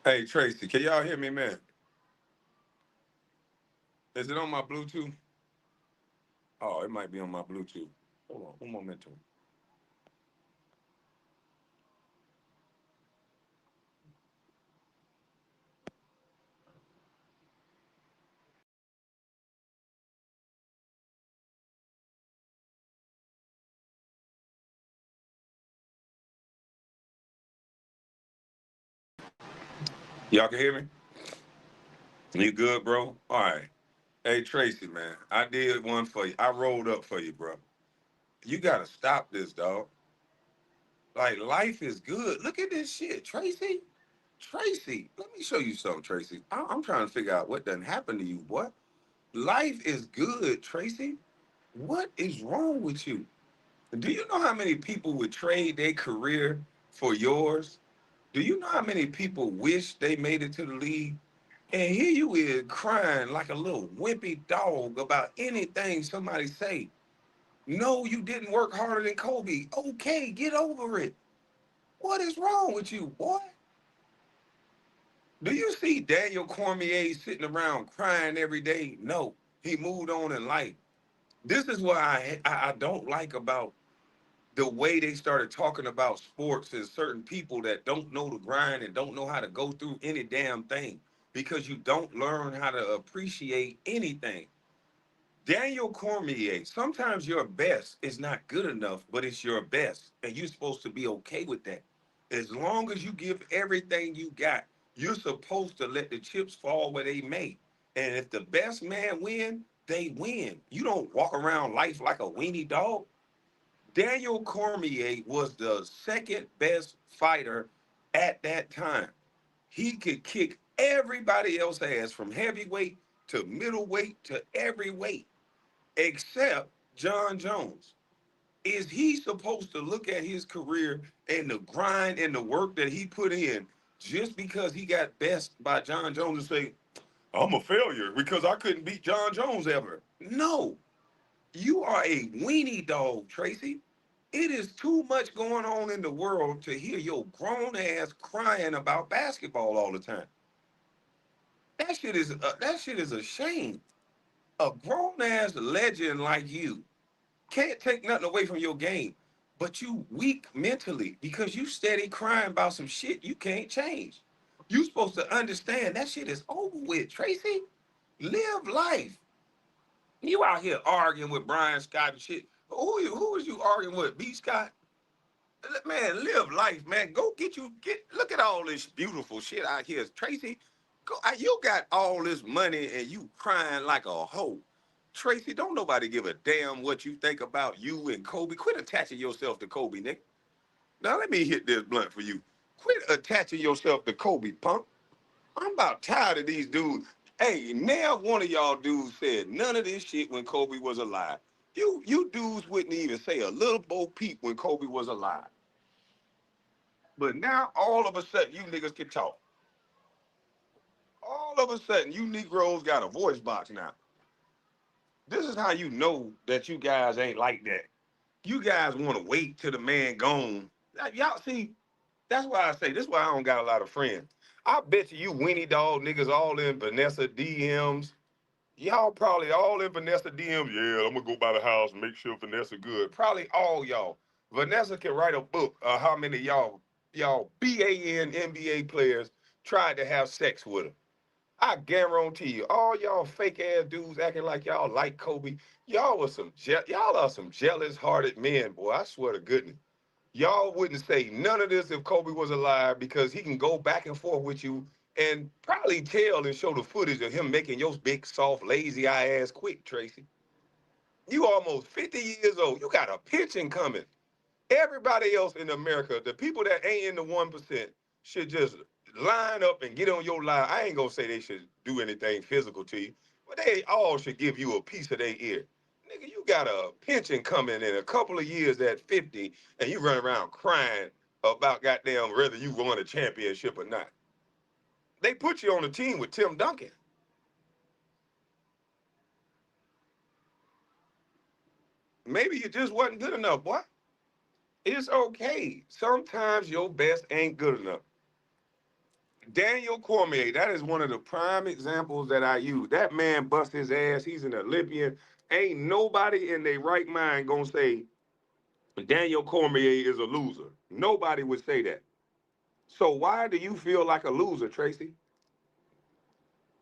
Hey, Tracy, can y'all hear me, man? Is it on my Bluetooth? Oh, it might be on my Bluetooth. Hold on, one moment. Y'all can hear me? You good, bro? All right. Hey, Tracy, man, I did one for you. I rolled up for you, bro. You gotta stop this, dog. Like, life is good. Look at this shit, Tracy. Tracy, let me show you something, Tracy. I'm trying to figure out what done happened to you, boy. Life is good, Tracy. What is wrong with you? Do you know how many people would trade their career for yours? Do you know how many people wish they made it to the league? And here you is crying like a little wimpy dog about anything somebody say. No, you didn't work harder than Kobe. Okay, get over it. What is wrong with you, boy? Do you see Daniel Cormier sitting around crying every day? No, he moved on in life. This is what I don't like about the way they started talking about sports and certain people that don't know the grind and don't know how to go through any damn thing because you don't learn how to appreciate anything. Daniel Cormier, sometimes your best is not good enough, but it's your best. And you're supposed to be okay with that. As long as you give everything you got, you're supposed to let the chips fall where they may. And if the best man win, they win. You don't walk around life like a weenie dog. Daniel Cormier was the second best fighter at that time. He could kick everybody else's ass from heavyweight to middleweight to every weight except John Jones. Is he supposed to look at his career and the grind and the work that he put in just because he got best by John Jones and say, I'm a failure because I couldn't beat John Jones ever? No, you are a weenie dog, Tracy. It is too much going on in the world to hear your grown ass crying about basketball all the time. That shit is a shame. A grown ass legend like you can't take nothing away from your game, but you weak mentally because you steady crying about some shit you can't change. You supposed to understand that shit is over with, Tracy. Live life. You out here arguing with Brian Scott and shit. Who is you arguing with? B. Scott? Man, live life, man. Go get look at all this beautiful shit out here. Tracy, you got all this money and you crying like a hoe. Tracy, don't nobody give a damn what you think about you and Kobe. Quit attaching yourself to Kobe, Nick. Now let me hit this blunt for you. Quit attaching yourself to Kobe, punk. I'm about tired of these dudes. Hey, now one of y'all dudes said none of this shit when Kobe was alive. You dudes wouldn't even say a little bo peep when Kobe was alive. But now all of a sudden you niggas can talk. All of a sudden you Negroes got a voice box now. This is how you know that you guys ain't like that. You guys want to wait till the man gone. Y'all see, that's why I say this is why I don't got a lot of friends. I bet you Winnie Dog niggas all in Vanessa DMs. Y'all probably all in Vanessa DMs. Yeah, I'm gonna go by the house and make sure Vanessa good. Probably all y'all. Vanessa can write a book how many y'all BAN NBA players tried to have sex with her. I guarantee you, all y'all fake ass dudes acting like y'all like Kobe. Y'all are some jealous hearted men, boy. I swear to goodness. Y'all wouldn't say none of this if Kobe was alive because he can go back and forth with you and probably tell and show the footage of him making your big, soft, lazy eye ass quick, Tracy. You almost 50 years old. You got a pension coming. Everybody else in America, the people that ain't in the 1%, should just line up and get on your line. I ain't gonna say they should do anything physical to you, but they all should give you a piece of their ear. Nigga, you got a pension coming in a couple of years at 50, and you run around crying about goddamn whether you won a championship or not. They put you on the team with Tim Duncan. Maybe you just wasn't good enough, boy. It's okay. Sometimes your best ain't good enough. Daniel Cormier, that is one of the prime examples that I use. That man bust his ass. He's an Olympian. Ain't nobody in their right mind gonna say Daniel Cormier is a loser. Nobody would say that. So why do you feel like a loser, Tracy?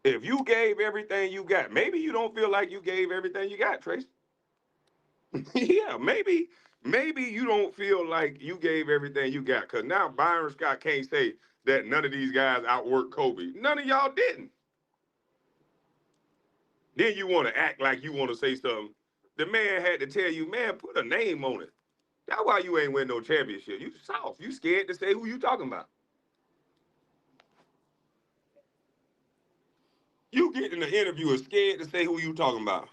If you gave everything you got, maybe you don't feel like you gave everything you got, Tracy. Yeah, maybe you don't feel like you gave everything you got. Cause now Byron Scott can't say that none of these guys outworked Kobe. None of y'all didn't. Then you want to act like you want to say something. The man had to tell you, man, put a name on it. That's why you ain't win no championship. You soft. You scared to say who you talking about. You get in the interview and scared to say who you talking about.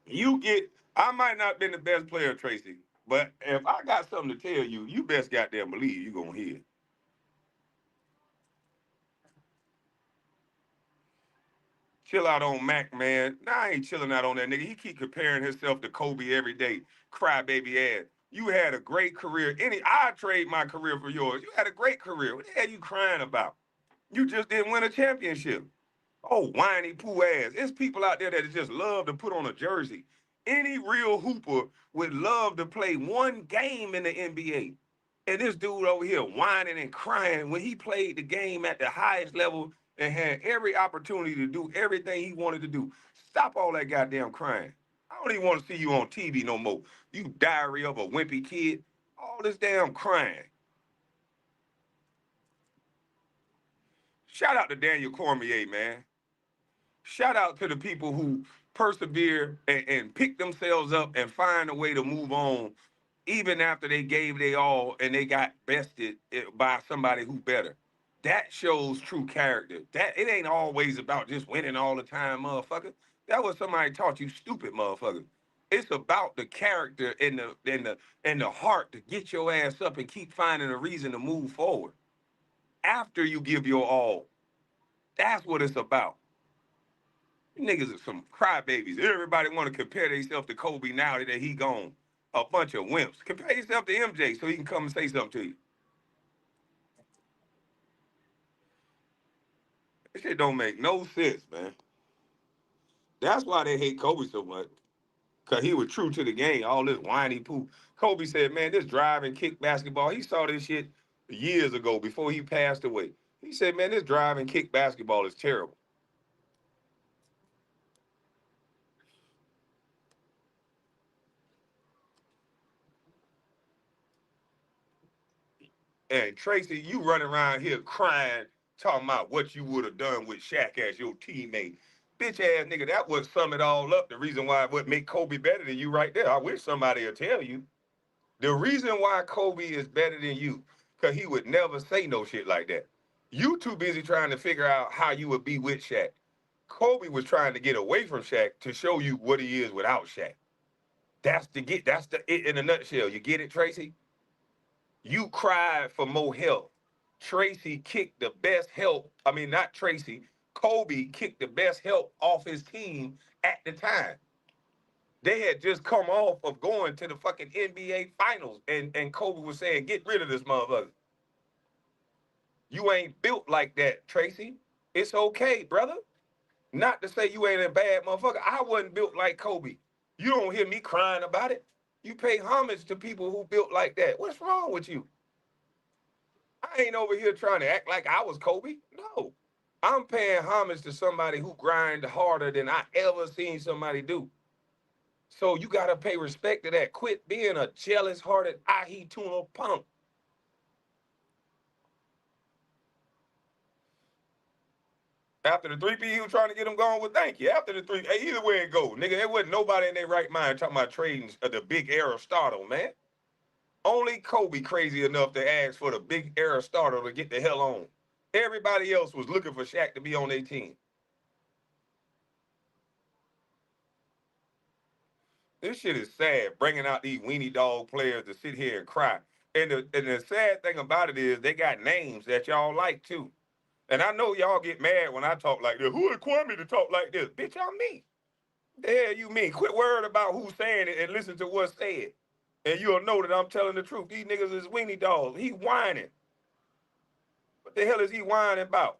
You get, I might not been the best player, Tracy, but if I got something to tell you, you best goddamn believe you gonna hear it. Chill out on Mac, man. Nah, I ain't chilling out on that nigga. He keep comparing himself to Kobe every day. Crybaby ass. You had a great career. I trade my career for yours. You had a great career. What the hell you crying about? You just didn't win a championship. Oh, whiny poo ass. There's people out there that just love to put on a jersey. Any real hooper would love to play one game in the NBA. And this dude over here whining and crying when he played the game at the highest level and had every opportunity to do everything he wanted to do. Stop all that goddamn crying. I don't even want to see you on TV no more. You diary of a wimpy kid. All this damn crying. Shout out to Daniel Cormier, man. Shout out to the people who persevere and pick themselves up and find a way to move on, even after they gave their all and they got bested by somebody who better. That shows true character. That it ain't always about just winning all the time, motherfucker. That was somebody taught you, stupid motherfucker. It's about the character and the heart to get your ass up and keep finding a reason to move forward after you give your all. That's what it's about. You niggas are some crybabies. Everybody want to compare themselves to Kobe now that he gone. A bunch of wimps. Compare yourself to MJ so he can come and say something to you. This shit don't make no sense, man. That's why they hate Kobe so much. Cause he was true to the game. All this whiny poo. Kobe said, man, this drive and kick basketball. He saw this shit years ago before he passed away. He said, man, this drive and kick basketball is terrible. And Tracy, you running around here crying, talking about what you would have done with Shaq as your teammate. Bitch ass nigga, that would sum it all up. The reason why it would make Kobe better than you right there. I wish somebody would tell you. The reason why Kobe is better than you, because he would never say no shit like that. You too busy trying to figure out how you would be with Shaq. Kobe was trying to get away from Shaq to show you what he is without Shaq. That's the it in a nutshell. You get it, Tracy? You cried for more help. Tracy kicked the best help. I mean, not Tracy. Kobe kicked the best help off his team at the time. They had just come off of going to the fucking NBA finals. And Kobe was saying, get rid of this motherfucker. You ain't built like that, Tracy. It's okay, brother. Not to say you ain't a bad motherfucker. I wasn't built like Kobe. You don't hear me crying about it. You pay homage to people who built like that. What's wrong with you? I ain't over here trying to act like I was Kobe. No. I'm paying homage to somebody who grind harder than I ever seen somebody do. So you gotta pay respect to that. Quit being a jealous hearted ahi tuna punk. After the three-P, he was trying to get him going with thank you. After the three, hey, either way it go, nigga, there wasn't nobody in their right mind talking about trading the big Aristotle, man. Only Kobe crazy enough to ask for the big Aristotle to get the hell on. Everybody else was looking for Shaq to be on their team. This shit is sad, bringing out these weenie dog players to sit here and cry. And the sad thing about it is they got names that y'all like too. And I know y'all get mad when I talk like this. Who is Kwame to talk like this? Bitch, I'm me. The hell you mean? Quit worrying about who's saying it and listen to what's said. And you'll know that I'm telling the truth. These niggas is weenie dogs. He whining. What the hell is he whining about?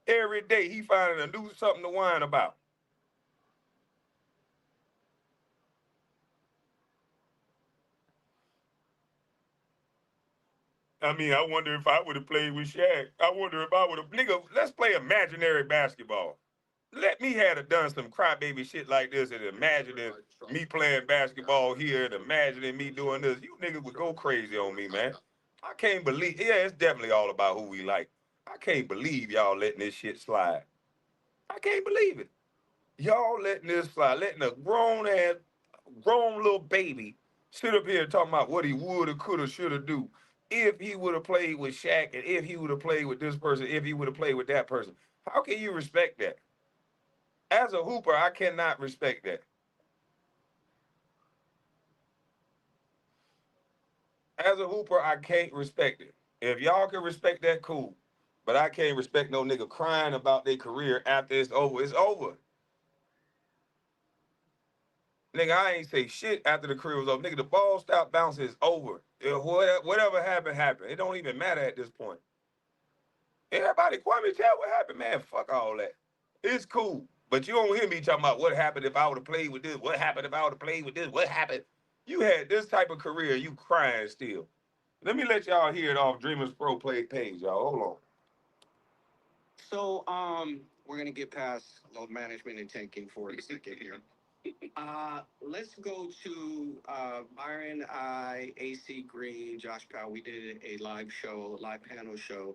Every day he finding a new something to whine about. I mean, I wonder if I would have played with Shaq. I wonder if I would have, nigga, let's play imaginary basketball. Let me have done some crybaby shit like this and imagining me playing basketball here and imagining me doing this. You niggas would go crazy on me, man. I can't believe, yeah, it's definitely all about who we like. I can't believe y'all letting this shit slide. I can't believe it. Y'all letting this slide, letting a grown little baby sit up here talking about what he woulda, coulda, shoulda do if he would have played with Shaq and if he would have played with this person, if he would have played with that person. How can you respect that? As a hooper, I cannot respect that. As a hooper, I can't respect it. If y'all can respect that, cool. But I can't respect no nigga crying about their career after it's over. It's over. Nigga, I ain't say shit after the career was over. Nigga, the ball stopped bouncing. It's over. Whatever happened, happened. It don't even matter at this point. Everybody, Kwame, tell what happened, man. Fuck all that. It's cool. But you don't hear me talking about what happened if I would have played with this. What happened if I would have played with this? What happened? You had this type of career, you crying still. Let me let y'all hear it off Dreamers Pro Play page, y'all. Hold on. So, we're gonna get past load management and tanking for a second here. Let's go to Byron, AC Green, Josh Powell. We did a live show, live panel show,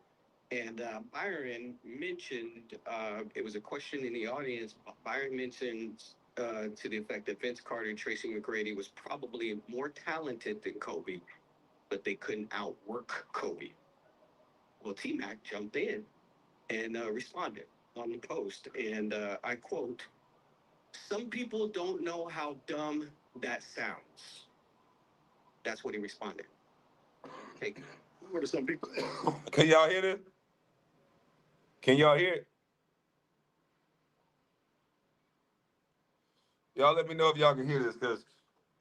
and Byron mentioned it was a question in the audience. Byron mentioned to the effect that Vince Carter and Tracy McGrady was probably more talented than Kobe, but they couldn't outwork Kobe. Well, T Mac jumped in and responded on the post, and I quote, "Some people don't know how dumb that sounds." That's what he responded. Hey, what are some people? Can y'all hear this? Can y'all hear it? Y'all let me know if y'all can hear this, because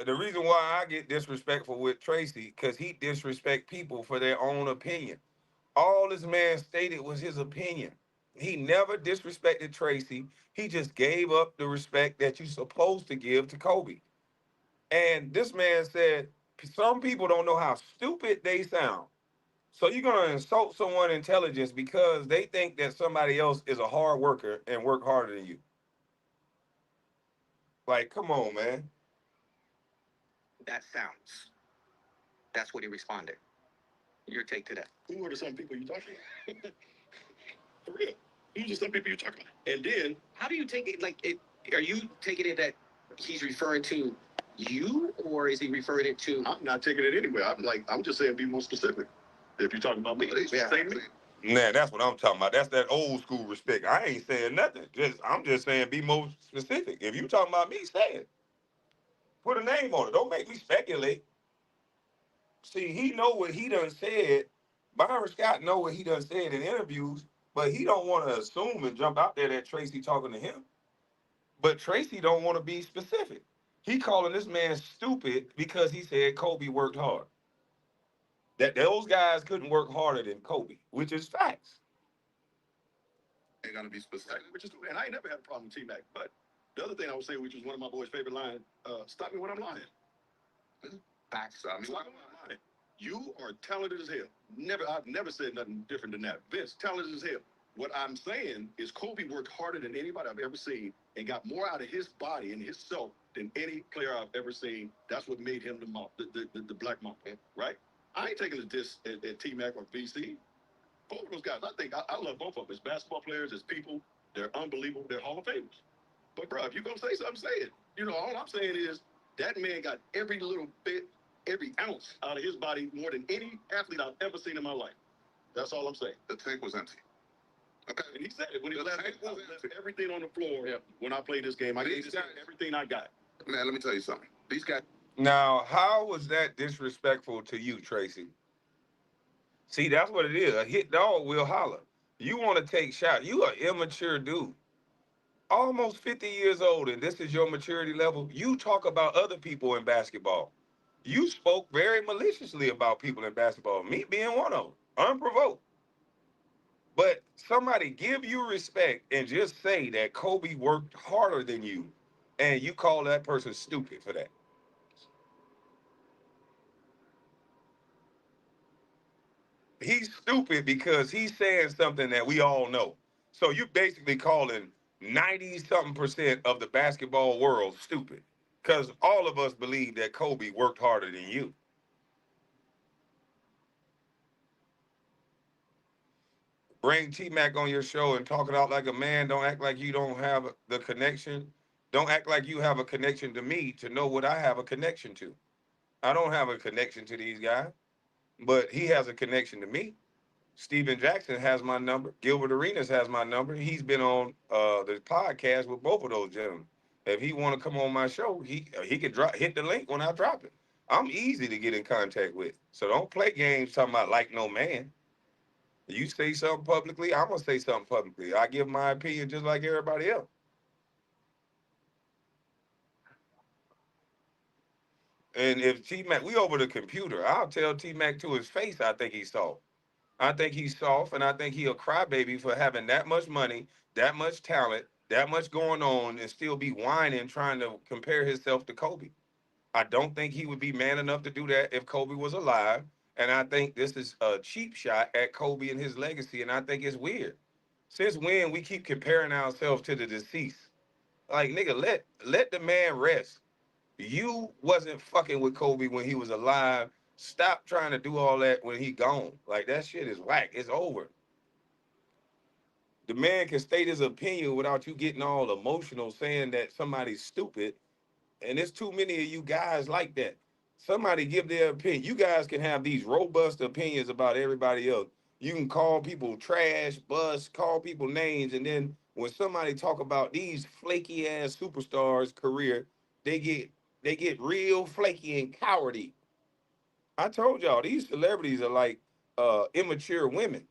the reason why I get disrespectful with Tracy, because he disrespect people for their own opinion. All this man stated was his opinion. He never disrespected Tracy. He just gave up the respect that you're supposed to give to Kobe. And this man said, some people don't know how stupid they sound. So you're gonna insult someone's intelligence because they think that somebody else is a hard worker and work harder than you. Like, come on, man. That sounds. That's what he responded. Your take to that. Who are the some people you talking about? For real. Who's the some people you talking about? And then how do you take it? Like, are you taking it that he's referring to you, or is he referring it to? I'm not taking it anywhere. I'm just saying be more specific. If you're talking about me, yeah. Say me. Nah, that's what I'm talking about. That's that old school respect. I ain't saying nothing. I'm just saying be more specific. If you talking about me, say it. Put a name on it. Don't make me speculate. See, he know what he done said. Byron Scott know what he done said in interviews, but he don't want to assume and jump out there that Tracy talking to him. But Tracy don't want to be specific. He calling this man stupid because he said Kobe worked hard. That those guys couldn't work harder than Kobe, which is facts. Ain't gonna be specific, which is, and I ain't never had a problem with T-Mac. But the other thing I would say, which was one of my boys' favorite lines, stop me when I'm lying. Facts. Stop me when I'm lying. You are talented as hell. I've never said nothing different than that. Vince, talented as hell. What I'm saying is Kobe worked harder than anybody I've ever seen and got more out of his body and his self than any player I've ever seen. That's what made him the Black Mamba, right? I ain't taking a diss at T-Mac or VC. Both of those guys, I love both of them as basketball players, as people. They're unbelievable. They're Hall of Famers. But, bro, if you're going to say something, say it. You know, all I'm saying is that man got every little bit, every ounce out of his body more than any athlete I've ever seen in my life. That's all I'm saying. The tank was empty. Okay. And he said it when he left everything on the floor. Yeah. When I played this game, I gave everything I got. Man, let me tell you something. These guys. Now, how was that disrespectful to you, Tracy? See, that's what it is. A hit dog will holler. You want to take shots. You an immature dude. almost 50 years old, and this is your maturity level. You talk about other people in basketball. You spoke very maliciously about people in basketball, me being one of them, unprovoked. But somebody give you respect and just say that Kobe worked harder than you, and you call that person stupid for that. He's stupid because he's saying something that we all know. So you basically calling 90 something percent of the basketball world stupid because all of us believe that Kobe worked harder than you. Bring T Mac on your show and talk it out like a man. Don't act like you don't have the connection. Don't act like you have a connection to me to know what I have a connection to. I don't have a connection to these guys, but he has a connection to me. Steven Jackson has my number. Gilbert Arenas has my number. He's been on the podcast with both of those gentlemen. If he want to come on my show, he could hit the link when I drop it. I'm easy to get in contact with. So don't play games talking about like no man. You say something publicly, I'm gonna say something publicly. I give my opinion just like everybody else. And if T Mac, we over the computer, I'll tell T Mac to his face. I think he's soft. I think he's soft, and I think he a crybaby for having that much money, that much talent, that much going on, and still be whining trying to compare himself to Kobe. I don't think he would be man enough to do that if Kobe was alive. And I think this is a cheap shot at Kobe and his legacy. And I think it's weird. Since when we keep comparing ourselves to the deceased? Like nigga, let the man rest. You wasn't fucking with Kobe when he was alive. Stop trying to do all that when he gone. Like that shit is whack. It's over. The man can state his opinion without you getting all emotional saying that somebody's stupid. And there's too many of you guys like that. Somebody give their opinion. You guys can have these robust opinions about everybody else. You can call people trash, bust, call people names, and then when somebody talk about these flaky ass superstars' career, they get they get real flaky and cowardly. I told y'all these celebrities are like immature women.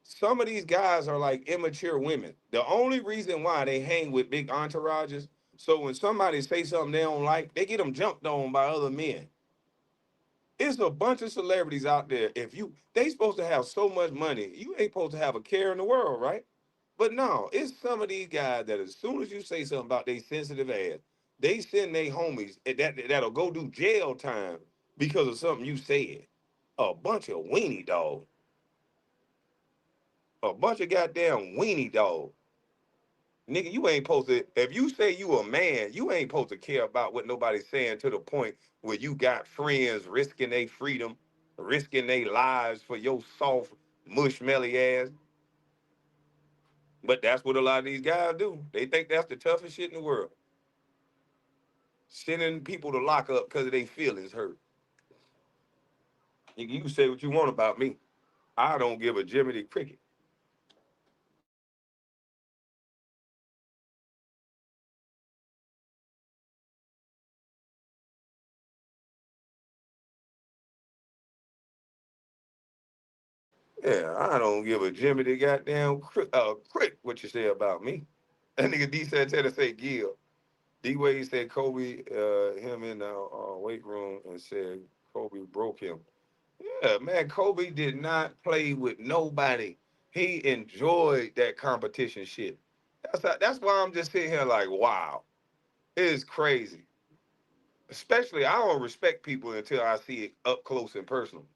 Some of these guys are like immature women. The only reason why they hang with big entourages, so when somebody say something they don't like, they get them jumped on by other men. It's a bunch of celebrities out there. If you they supposed to have so much money, you ain't supposed to have a care in the world, right? But no, it's some of these guys that as soon as you say something about they sensitive ass, they send their homies that'll go do jail time because of something you said. A bunch of weenie dogs. A bunch of goddamn weenie dogs. Nigga, you ain't supposed to, if you say you a man, you ain't supposed to care about what nobody's saying to the point where you got friends risking their freedom, risking their lives for your soft, mushmelly ass. But that's what a lot of these guys do. They think that's the toughest shit in the world. Sending people to lock up because of their feelings hurt. You can say what you want about me. I don't give a Jiminy Cricket. Yeah, I don't give a Jiminy goddamn crick what you say about me. That nigga D said to say Gil. D Wade said Kobe, him in the weight room and said Kobe broke him. Yeah, man, Kobe did not play with nobody. He enjoyed that competition shit. That's why I'm just sitting here like, wow, it is crazy. Especially, I don't respect people until I see it up close and personal.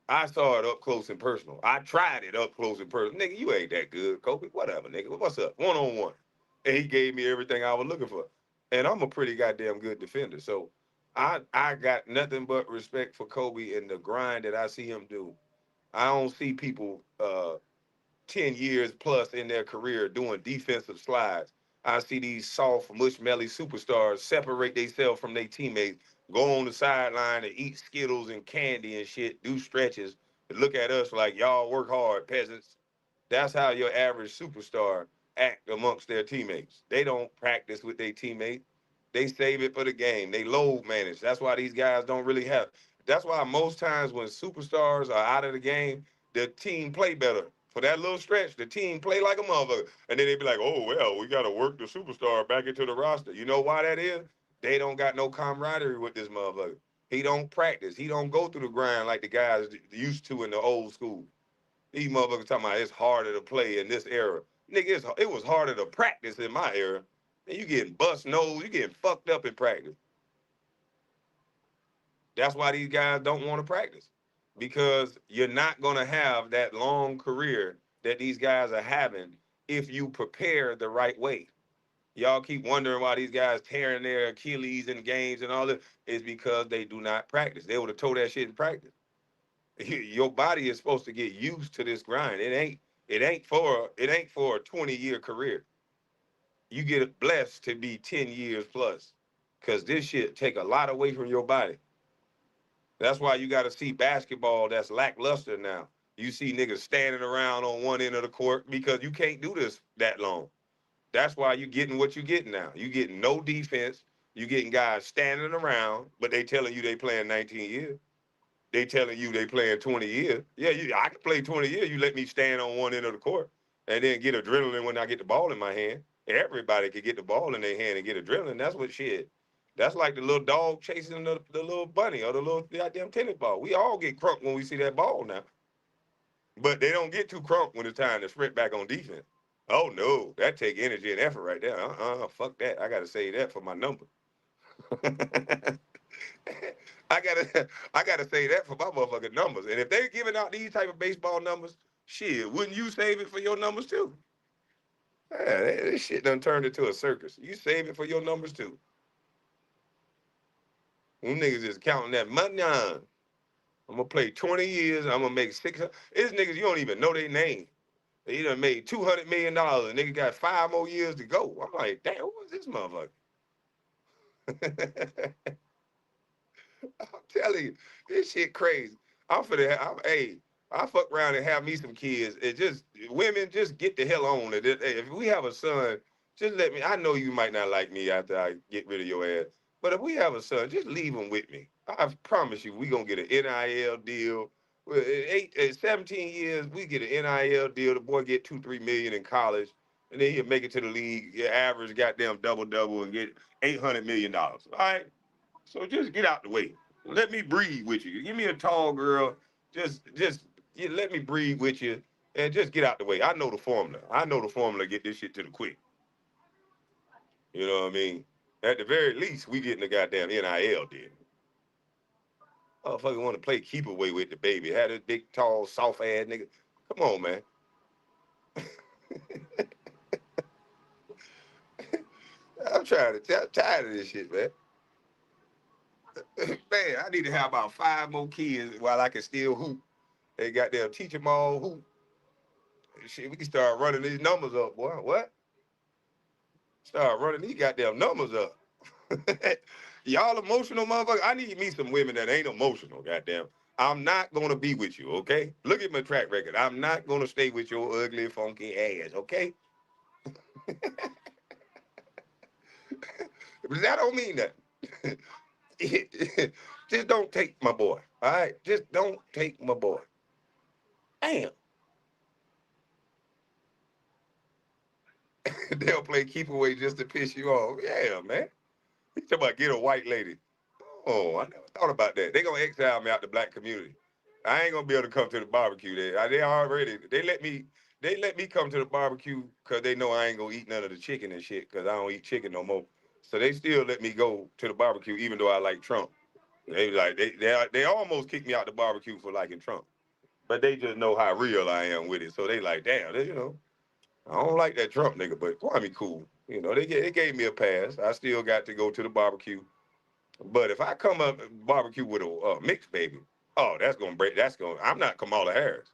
I saw it up close and personal. I tried it up close and personal. Nigga, you ain't that good, Kobe. Whatever, nigga. What's up? One on one. And he gave me everything I was looking for. And I'm a pretty goddamn good defender. So I got nothing but respect for Kobe and the grind that I see him do. I don't see people 10 years plus in their career doing defensive slides. I see these soft, mushmelly superstars separate themselves from their teammates, go on the sideline and eat Skittles and candy and shit, do stretches, and look at us like y'all work hard, peasants. That's how your average superstar act amongst their teammates. They don't practice with their teammates. They save it for the game. They load manage. That's why these guys don't really have. That's why most times when superstars are out of the game, the team play better For that little stretch, the team play like a motherfucker. And then they be like, oh, well, we got to work the superstar back into the roster. You know why that is? They don't got no camaraderie with this motherfucker. He don't practice. He don't go through the grind like the guys used to in the old school. These motherfuckers talking about it's harder to play in this era. Nigga, it was harder to practice in my era. And you getting bust nose, you getting fucked up in practice. That's why these guys don't want to practice. Because you're not going to have that long career that these guys are having if you prepare the right way. Y'all keep wondering why these guys tearing their Achilles in games and all that. It's because they do not practice. They would have told that shit in practice. Your body is supposed to get used to this grind. It ain't for a 20-year career. You get blessed to be 10 years plus. Cause this shit take a lot away from your body. That's why you got to see basketball that's lackluster now. You see niggas standing around on one end of the court because you can't do this that long. That's why you getting what you getting now. You getting no defense. You getting guys standing around, but they telling you they playing 19 years. They telling you they playing 20 years. Yeah, I can play 20 years. You let me stand on one end of the court and then get adrenaline when I get the ball in my hand. Everybody could get the ball in their hand and get adrenaline. That's what shit. That's like the little dog chasing the little bunny or the little goddamn tennis ball. We all get crunk when we see that ball now. But they don't get too crunk when it's time to sprint back on defense. Oh no, that take energy and effort right there. Fuck that. I gotta save that for my number. I gotta say that for my motherfucking numbers. And if they're giving out these type of baseball numbers, shit, wouldn't you save it for your numbers too? Yeah, this shit done turned into a circus. You save it for your numbers too. Them niggas is counting that money on. I'm gonna play 20 years. I'm gonna make 600. These niggas, you don't even know their name. They done made $200 million. And nigga got 5 more years to go. I'm like, damn, who is this motherfucker? I'm telling you, this shit crazy. Hey, I fuck around and have me some kids. It just women just get the hell on. Hey, if we have a son, just let me. I know you might not like me after I get rid of your ass, but if we have a son, just leave him with me. I promise you, we gonna get an NIL deal. Well, at 17 years, we get an NIL deal. The boy get 2-3 million in college, and then he'll make it to the league. Your average goddamn double and get $800 million. All right. So just get out the way. Let me breathe with you. Give me a tall girl. Just let me breathe with you and just get out the way. I know the formula. I know the formula to get this shit to the quick. You know what I mean? At the very least, we getting the goddamn NIL deal. Motherfucker want to play keep away with the baby. Had a big, tall, soft ass nigga. Come on, man. I'm tired of this shit, man. Man, I need to have about 5 more kids while I can still hoop. They got their teach them all hoop. Shit, we can start running these numbers up, boy. What? Start running these goddamn numbers up. Y'all emotional motherfucker. I need me some women that ain't emotional, goddamn. I'm not gonna be with you, okay? Look at my track record. I'm not gonna stay with your ugly, funky ass, okay? But that don't mean that. Just don't take my boy. All right? Just don't take my boy. Damn. They'll play keep away just to piss you off. Yeah, man. You talking about get a white lady. Oh, I never thought about that. They gonna exile me out the black community. I ain't gonna be able to come to the barbecue. They let me come to the barbecue because they know I ain't gonna eat none of the chicken and shit because I don't eat chicken no more. So they still let me go to the barbecue even though I like Trump. They almost kicked me out the barbecue for liking Trump, but they just know how real I am with it. So they like, damn, I don't like that Trump nigga, but Kwame cool. They gave me a pass. I still got to go to the barbecue. But if I come up and barbecue with a mixed baby, oh, that's gonna break. I'm not Kamala Harris.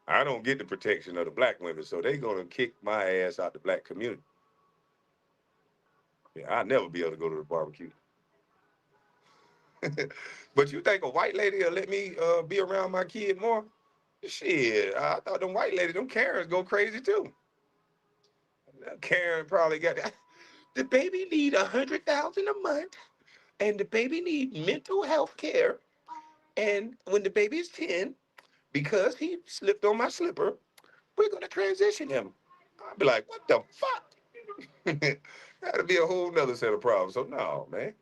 I don't get the protection of the black women, so they gonna kick my ass out the black community. Yeah, I'll never be able to go to the barbecue. But you think a white lady will let me be around my kid more? Shit, I thought them white ladies, them Karens go crazy too. Karen probably got that. The baby need 100,000 a month, and the baby need mental health care. And when the baby is 10, because he slipped on my slipper, We're gonna transition him. I'd be like, what the fuck? That'd be a whole nother set of problems. So no, man.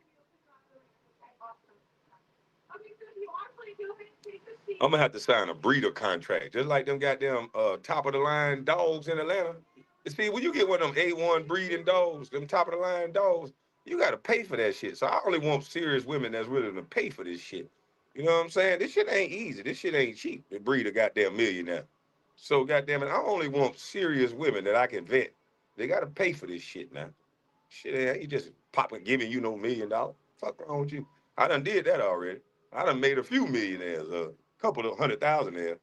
I'm gonna have to sign a breeder contract, just like them goddamn top of the line dogs in Atlanta. You see, when you get one of them A1 breeding dogs, them top of the line dogs, you gotta pay for that shit. So I only want serious women that's willing to pay for this shit. You know what I'm saying? This shit ain't easy. This shit ain't cheap to breed a goddamn millionaire. So goddamn it, I only want serious women that I can vet. They gotta pay for this shit now. Shit ain't just popping giving you no $1 million. Fuck wrong with you? I done did that already. I done made a few millionaires, a couple of 100,000 there.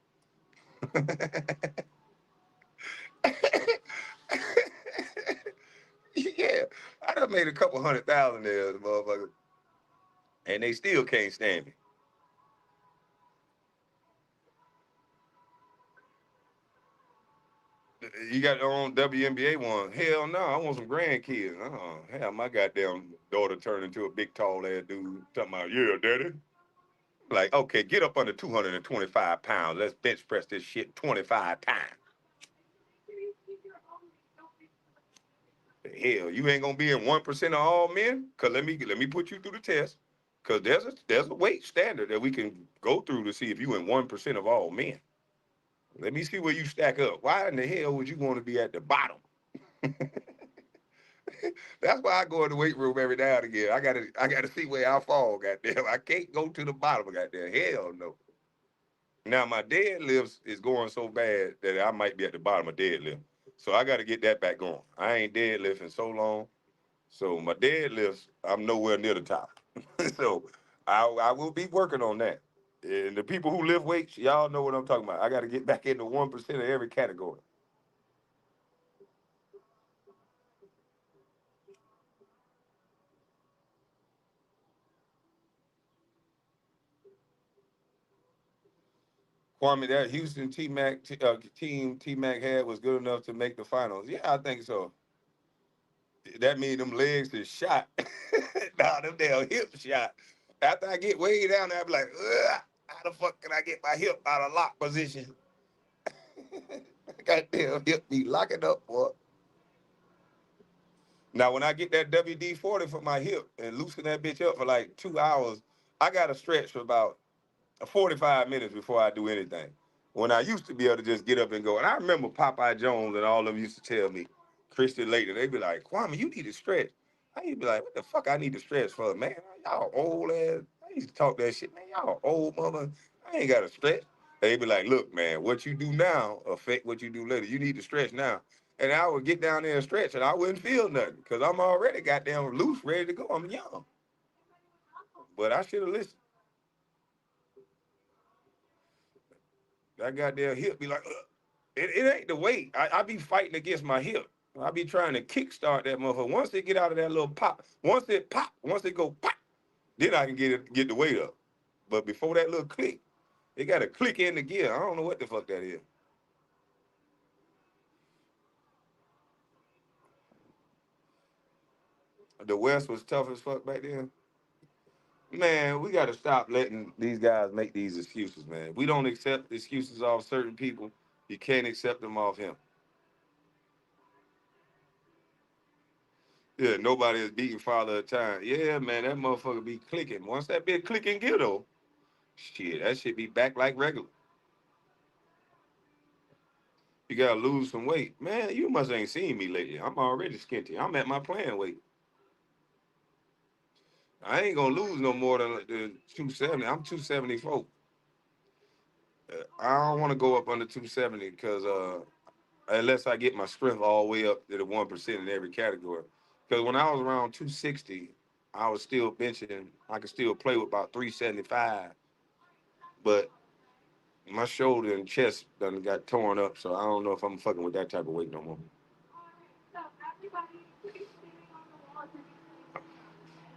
Yeah, I done made a couple 100,000 there, motherfucker, and they still can't stand me. You got your own WNBA one. Hell no, I want some grandkids. Hell, my goddamn daughter turned into a big tall ass dude talking about, yeah, daddy. Like, okay, get up under 225 pounds. Let's bench press this shit 25 times. Hell, you ain't gonna be in 1% of all men. Cause let me put you through the test. Cause there's a weight standard that we can go through to see if you in 1% of all men. Let me see where you stack up. Why in the hell would you want to be at the bottom? That's why I go in the weight room every now and again. I gotta see where I fall, goddamn. I can't go to the bottom, goddamn. Hell no. Now my deadlifts is going so bad that I might be at the bottom of deadlift. So I gotta get that back going. I ain't deadlifting so long. So my deadlifts, I'm nowhere near the top. So I will be working on that. And the people who lift weights, y'all know what I'm talking about. I got to get back into 1% of every category. Kwame, that Houston T Mac team T Mac had was good enough to make the finals. Yeah, I think so. That means them legs is shot. Nah, them damn hips shot. After I get way down there, I be like, ugh, how the fuck can I get my hip out of lock position? Goddamn hip be locking up, boy. Now, when I get that WD 40 for my hip and loosen that bitch up for like 2 hours, I got to stretch for about 45 minutes before I do anything. When I used to be able to just get up and go. And I remember Popeye Jones and all of them used to tell me, Christian later, they'd be like, Kwame, you need to stretch. I used to be like, what the fuck I need to stretch for, man? Y'all old ass. I used to talk that shit, man. Y'all old mother. I ain't got to stretch. They'd be like, look, man, what you do now affect what you do later. You need to stretch now. And I would get down there and stretch and I wouldn't feel nothing because I'm already goddamn loose, ready to go. I'm young. But I should have listened. That goddamn hip be like, ugh. It ain't the weight. I be fighting against my hip. I be trying to kickstart that motherfucker. Once it get out of that little pop, once it go pop, then I can get the weight up. But before that little click, it got to click in the gear. I don't know what the fuck that is. The West was tough as fuck back then. Man, we got to stop letting these guys make these excuses, man. We don't accept excuses off certain people. You can't accept them off him. Yeah, nobody is beating father of time. Yeah, man, that motherfucker be clicking. Once that bit clicking gear though, shit, that shit be back like regular. You gotta lose some weight. Man, you must ain't seen me lately. I'm already skinty. I'm at my playing weight. I ain't gonna lose no more than the 270. I'm 274. I don't want to go up under 270 because unless I get my strength all the way up to the 1% in every category. Because when I was around 260, I was still benching. I could still play with about 375, but my shoulder and chest done got torn up, so I don't know if I'm fucking with that type of weight no more.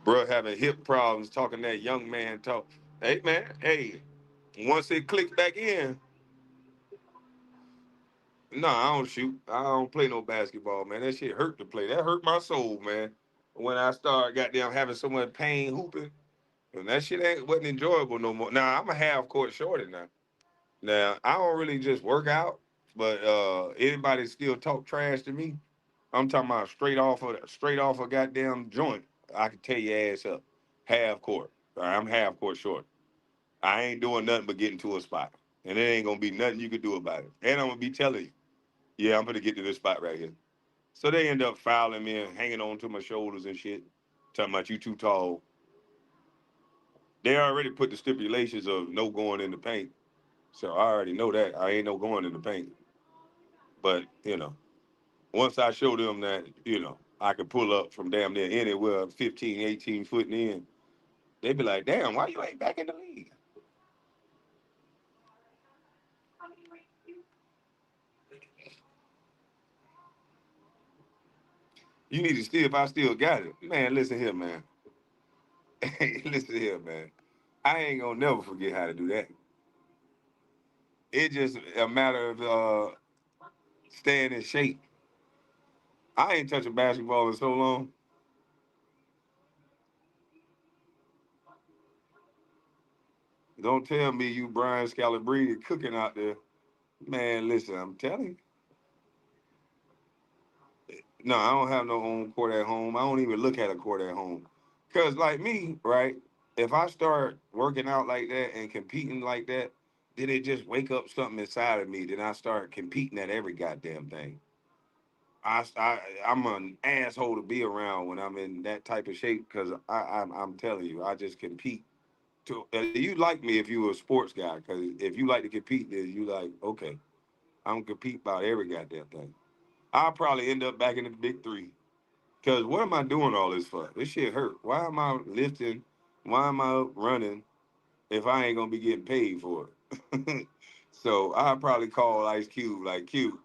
Bro, having hip problems, talking that young man talk. Hey man, hey, once it clicks back in, nah, I don't shoot. I don't play no basketball, man. That shit hurt to play. That hurt my soul, man. When I started goddamn having so much pain hooping, and that shit wasn't enjoyable no more. Now I'm a half court shorty now. Now I don't really just work out. But anybody still talk trash to me, I'm talking about straight off a goddamn joint. I can tear your ass up. Half court. I'm half court short. I ain't doing nothing but getting to a spot. And there ain't gonna be nothing you can do about it. And I'm gonna be telling you, yeah, I'm gonna get to this spot right here. So they end up fouling me and hanging on to my shoulders and shit. Talking about you too tall. They already put the stipulations of no going in the paint. So I already know that. I ain't no going in the paint. But, once I show them that, I could pull up from damn near anywhere 15, 18 foot in, they be like, damn, why you ain't back in the league? You need to see if I still got it. Man, listen here, man. Hey, listen here, man. I ain't gonna never forget how to do that. It's just a matter of staying in shape. I ain't touching basketball in so long. Don't tell me you Brian Scalabrine cooking out there. Man, listen, I'm telling you. No, I don't have no own court at home. I don't even look at a court at home. Cause like me, right? If I start working out like that and competing like that, then it just wake up something inside of me. Then I start competing at every goddamn thing. I'm an asshole to be around when I'm in that type of shape because I'm telling you, I just compete. You like me if you were a sports guy because if you like to compete, then you like okay, I'm gonna compete about every goddamn thing. I'll probably end up back in the big three. Cause what am I doing all this for? This shit hurt. Why am I lifting? Why am I running if I ain't gonna be getting paid for it? So I'll probably call Ice Cube like Cube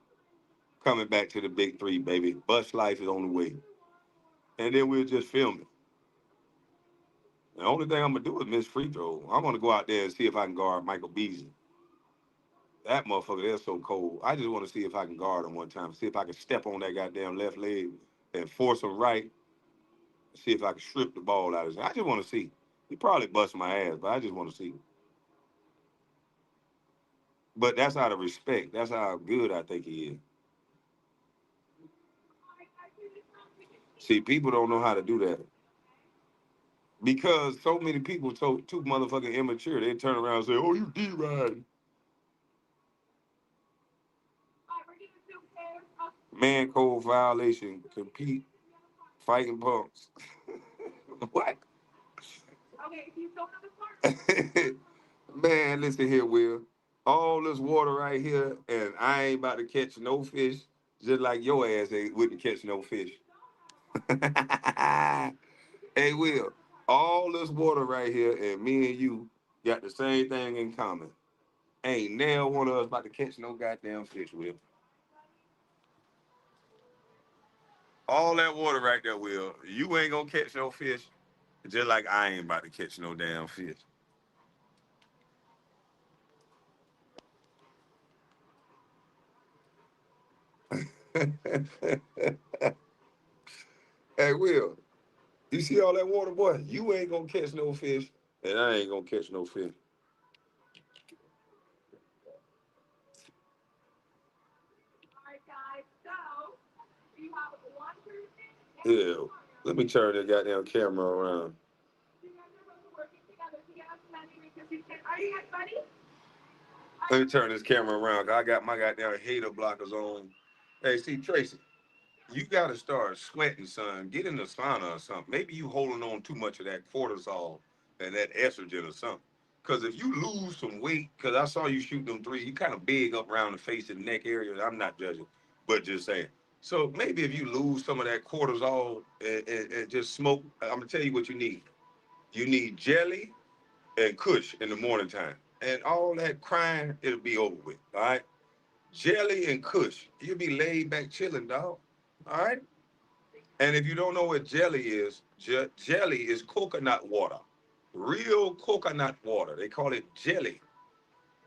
coming back to the big three, baby. Bus life is on the way, and then we'll just film it. The only thing I'm gonna do is miss free throw. I'm gonna go out there and see if I can guard Michael Beasley. That motherfucker, they're so cold. I just want to see if I can guard him one time. See if I can step on that goddamn left leg and force him right. See if I can strip the ball out of his. I just want to see. He probably bust my ass, but I just want to see. But that's out of respect. That's how good I think he is. See, people don't know how to do that because so many people so too motherfucking immature. They turn around and say, "Oh, you D riding." Man code violation. Compete fighting punks. What? Man, listen here, Will. All this water right here, and I ain't about to catch no fish, just like your ass ain't wouldn't catch no fish. Hey, Will, all this water right here, and me and you got the same thing in common. Ain't now one of us about to catch no goddamn fish, Will. All that water right there, Will. You ain't gonna catch no fish, just like I ain't about to catch no damn fish. Hey, Will, you see all that water, boy? You ain't gonna catch no fish, and I ain't gonna catch no fish. Yeah. Let me turn the goddamn camera around. Let me turn this camera around. 'Cause I got my goddamn hater blockers on. Hey, see, Tracy, you gotta start sweating, son. Get in the sauna or something. Maybe you holding on too much of that cortisol and that estrogen or something. Cause if you lose some weight, cause I saw you shoot them three, you kind of big up around the face and neck area. I'm not judging, but just saying. So maybe if you lose some of that cortisol and just smoke, I'm gonna tell you what you need. You need jelly and Kush in the morning time. And all that crying, it'll be over with. All right. Jelly and Kush. You'll be laid back chilling, dog. All right. And if you don't know what jelly is, jelly is coconut water. Real coconut water. They call it jelly.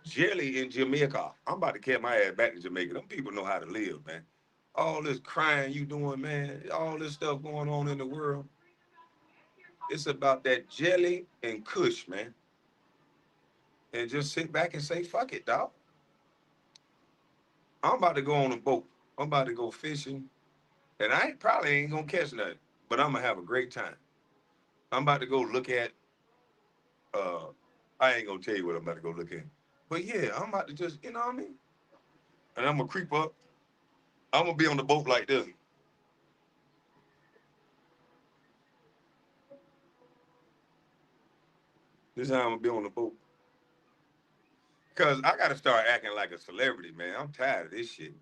Jelly in Jamaica. I'm about to carry my ass back to Jamaica. Them people know how to live, man. All this crying you doing, man. All this stuff going on in the world. It's about that jelly and Kush, man. And just sit back and say, fuck it, dog. I'm about to go on a boat. I'm about to go fishing, and probably ain't gonna catch nothing, but I'm gonna have a great time. I'm about to go look at. Uh, I ain't gonna tell you what I'm about to go look at, but yeah, I'm about to just, you know what I mean. And I'm gonna creep up. I'm gonna be on the boat like this. This is how I'm gonna be on the boat. Cause I gotta start acting like a celebrity, man. I'm tired of this shit.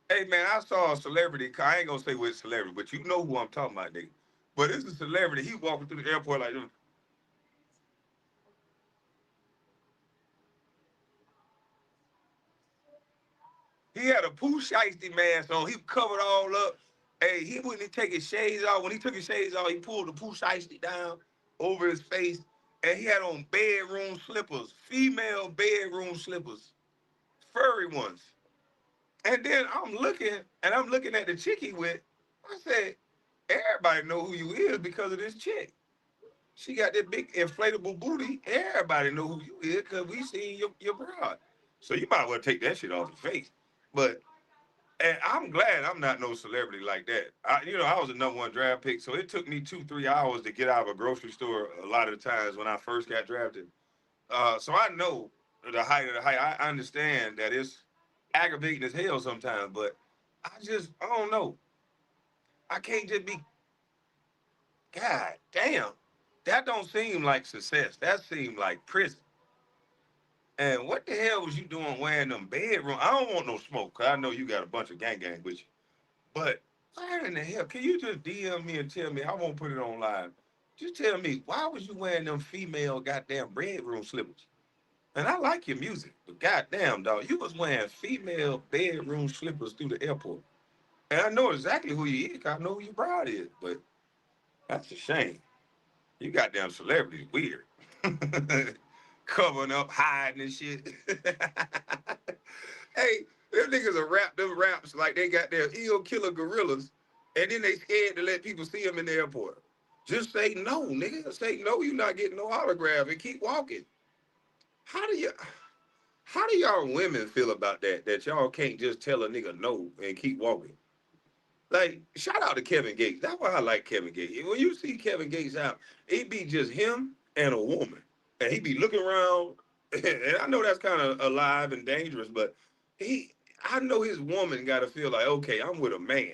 Hey man, I saw a celebrity. I ain't gonna say which celebrity, but you know who I'm talking about, nigga. But it's a celebrity. He walking through the airport like this. He had a poo shiesty mask on. He covered all up. Hey, he wouldn't take his shades off. When he took his shades off, he pulled the poo shiesty down over his face, and he had on bedroom slippers, female bedroom slippers, furry ones. And then I'm looking at the chick he with. I said, everybody know who you is because of this chick. She got that big inflatable booty. Everybody know who you is because we seen your broad. So you might well take that shit off your face. But and I'm glad I'm not no celebrity like that. I was a number one draft pick, so it took me 2-3 hours to get out of a grocery store a lot of the times when I first got drafted. So I know the height of the height. I understand that it's aggravating as hell sometimes, but I don't know. I can't just be, God damn. That don't seem like success. That seemed like prison. And what the hell was you doing wearing them bedroom? I don't want no smoke, cause I know you got a bunch of gang with you. But where in the hell? Can you just DM me and tell me? I won't put it on live. Just tell me, why was you wearing them female goddamn bedroom slippers? And I like your music, but goddamn, dog, you was wearing female bedroom slippers through the airport. And I know exactly who you is, 'cause I know who your bride is, but that's a shame. You goddamn celebrities, weird. Covering up, hiding and shit. Hey, them niggas are rap them raps like they got their eel killer gorillas, and then they scared to let people see them in the airport. Just say no, nigga. Say no, you not getting no autograph and keep walking. How do you how do y'all women feel about that? That y'all can't just tell a nigga no and keep walking? Like, shout out to Kevin Gates. That's why I like Kevin Gates. When you see Kevin Gates out, it be just him and a woman. And he be looking around. And I know that's kind of alive and dangerous, but I know his woman got to feel like, okay, I'm with a man.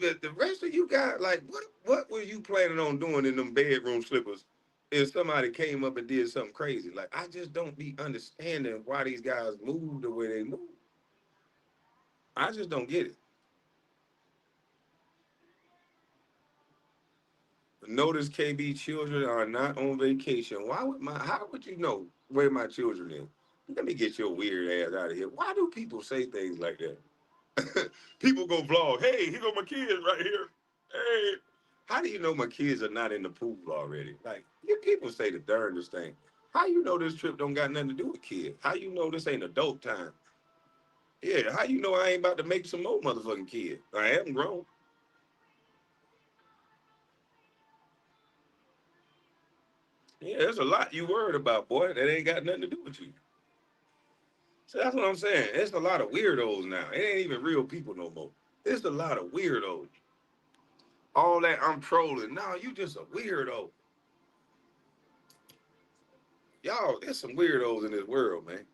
But the rest of you guys, like, what were you planning on doing in them bedroom slippers if somebody came up and did something crazy? Like, I just don't be understanding why these guys move the way they move. I just don't get it. Notice KB children are not on vacation. How would you know where my children is? Let me get your weird ass out of here. Why do people say things like that? People go vlog, hey, here go my kids right here. Hey. How do you know my kids are not in the pool already? Like, you people say the darndest thing. How you know this trip don't got nothing to do with kids? How you know this ain't adult time? Yeah, how you know I ain't about to make some more motherfucking kids? I am grown. Yeah, there's a lot you worried about, boy, that ain't got nothing to do with you. So that's what I'm saying. It's a lot of weirdos now. It ain't even real people no more. It's a lot of weirdos. All that I'm trolling. No, you just a weirdo. Y'all, there's some weirdos in this world, man.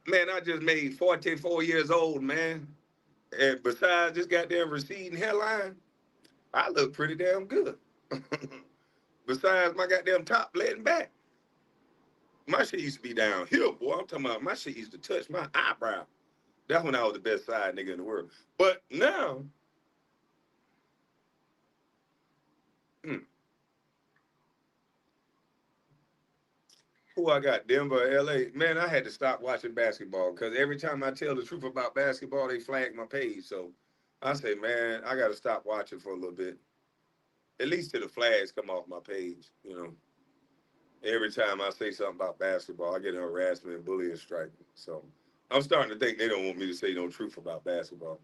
Man, I just made 44 years old, man. And besides this goddamn receding hairline, I look pretty damn good. Besides my goddamn top letting back. My shit used to be down here, boy. I'm talking about my shit used to touch my eyebrow. That's when I was the best side nigga in the world. But now, hmm, who I got? Denver, LA. Man, I had to stop watching basketball because every time I tell the truth about basketball, they flag my page. So I say, man, I got to stop watching for a little bit. At least till the flags come off my page. Every time I say something about basketball, I get an harassment, bullying strike. So I'm starting to think they don't want me to say no truth about basketball.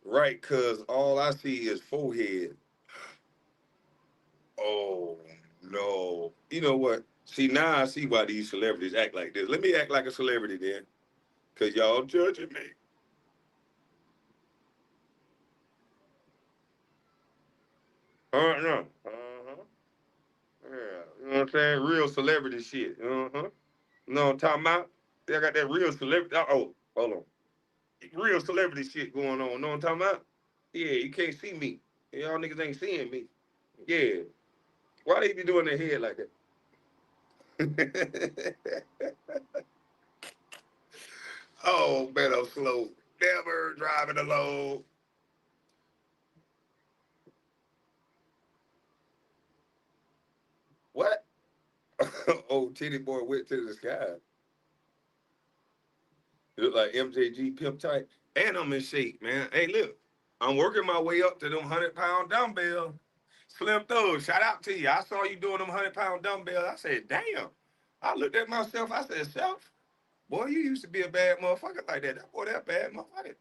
Right, because all I see is forehead. Oh. No. You know what? See, now I see why these celebrities act like this. Let me act like a celebrity then. Because y'all judging me. No. Uh-huh. Yeah. You know what I'm saying? Real celebrity shit. Uh-huh. You know what I'm talking about? They got that real celebrity. Oh, hold on. Real celebrity shit going on. Know what I'm talking about? Yeah, you can't see me. Y'all niggas ain't seeing me. Yeah. Why they be doing their head like that? Oh, man, I'm slow. Never driving alone. What? Oh, titty boy went to the sky. It look like MJG pimp tight. And I'm in shape, man. Hey, look, I'm working my way up to them 100-pound dumbbell. Slim Thug, shout out to you. I saw you doing them 100-pound dumbbells. I said, damn. I looked at myself. I said, self, boy, you used to be a bad motherfucker like that. That boy, that bad motherfucker.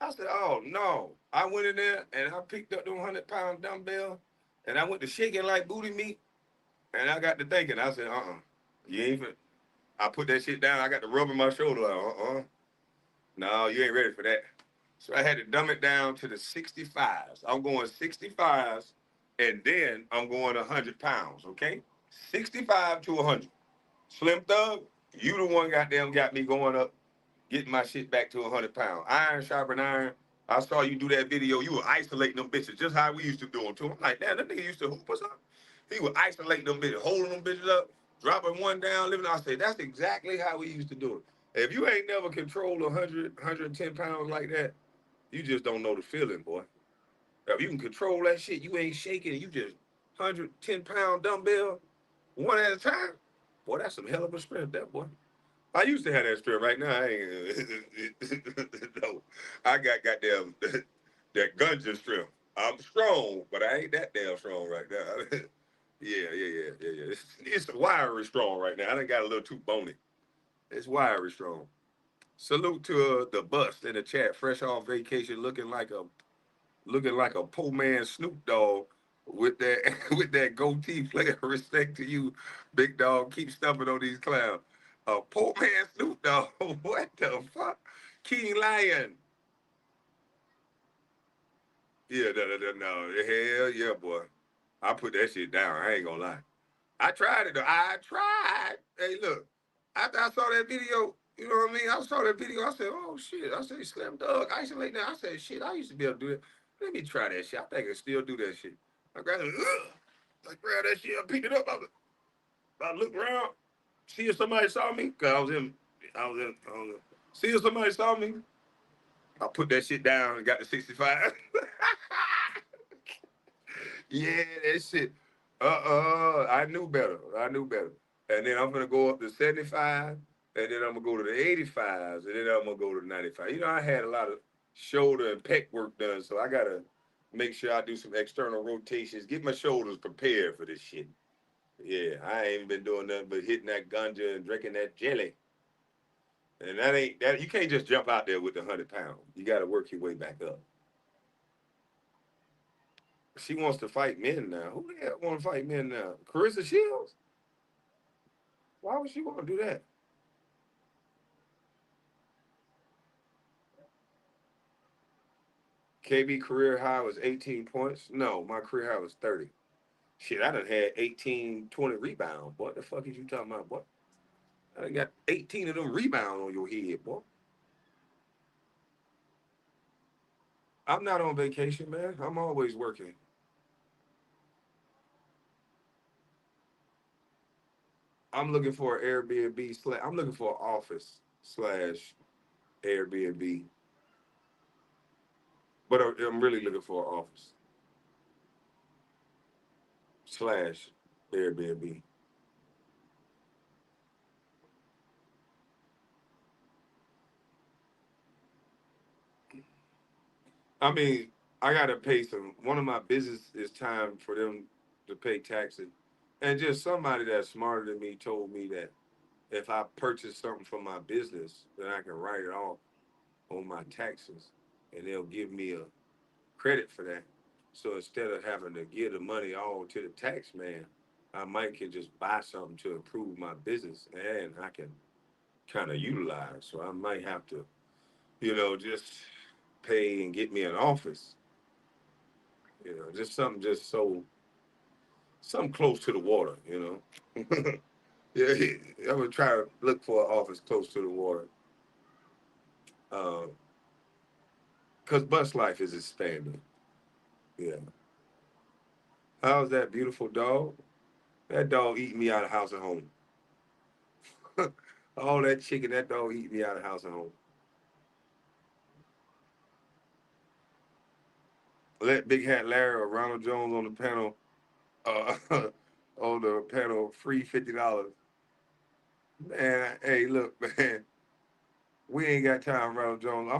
I said, oh, no. I went in there and I picked up them 100-pound dumbbell and I went to shaking like booty meat. And I got to thinking. I said, you ain't fin-. I put that shit down. I got to rubbing my shoulder. Like, no, you ain't ready for that. So I had to dumb it down to the 65s. I'm going 65s, and then I'm going 100 pounds, okay? 65 to 100. Slim Thug, you the one goddamn got me going up, getting my shit back to 100 pounds. Iron sharpen iron. I saw you do that video. You were isolating them bitches just how we used to do them to them. I'm like, damn, that nigga used to hoop or something. He would isolate them bitches, holding them bitches up, dropping one down, living. I said, that's exactly how we used to do it. If you ain't never controlled 100, 110 pounds like that, you just don't know the feeling, boy. If you can control that shit, you ain't shaking. You just 110-pound dumbbell one at a time. Boy, that's some hell of a strength, that boy. I used to have that strength. Right now, I ain't. No, I got goddamn that gunja strength. I'm strong, but I ain't that damn strong right now. Yeah. It's wiry strong right now. I done got a little too bony. It's wiry strong. Salute to the bust in the chat, fresh off vacation, looking like a poor man Snoop Dogg with that with that goatee player. Respect to you, big dog. Keep stumping on these clowns. A poor man Snoop Dogg. What the fuck? King Lion. Yeah, no. Hell yeah, boy. I put that shit down. I ain't gonna lie. I tried it though. I tried. Hey, look. After I saw that video, you know what I mean? I saw that video. I said, oh shit. I said, Slim Dog, isolate now. I said, shit, I used to be able to do that. Let me try that shit. I think I can still do that shit. I grabbed it. I grabbed that shit. I picked it up. I looked around. See if somebody saw me. Cause I was in. See if somebody saw me. I put that shit down and got to 65. Yeah, that shit. I knew better. I knew better. And then I'm gonna go up to 75, and then I'm gonna go to the 85s, and then I'm gonna go to the 95. You know, I had a lot of shoulder and pec work done, so I gotta make sure I do some external rotations, get my shoulders prepared for this shit. Yeah, I ain't been doing nothing but hitting that ganja and drinking that jelly. And that ain't that you can't just jump out there with the 100 pounds. You gotta work your way back up. She wants to fight men now. Who the hell want to fight men now? Carissa Shields? Why would she want to do that? KB career high was 18 points. No, my career high was 30. Shit, I done had 18, 20 rebounds. What the fuck is you talking about, boy? I done got 18 of them rebounds on your head, boy. I'm not on vacation, man. I'm always working. I'm looking for an Airbnb slash. I'm looking for an office slash Airbnb, but I'm really looking for an office slash Airbnb. I mean, I gotta pay some. One of my business is time for them to pay taxes, and just somebody that's smarter than me told me that if I purchase something from my business, then I can write it off on my taxes, and they'll give me a credit for that. So instead of having to give the money all to the tax man, I might can just buy something to improve my business, and I can kind of utilize. So I might have to, just pay and get me an office. Just something just so something close to the water. Yeah, I would try to look for an office close to the water. Because bus life is expanding. Yeah. How's that beautiful dog? That dog eating me out of house and home. All that chicken, that dog eating me out of house and home. Let Big Hat Larry or Ronald Jones on the panel, uh, on the panel, free $50. Man, hey, look, man, we ain't got time, Ronald Jones.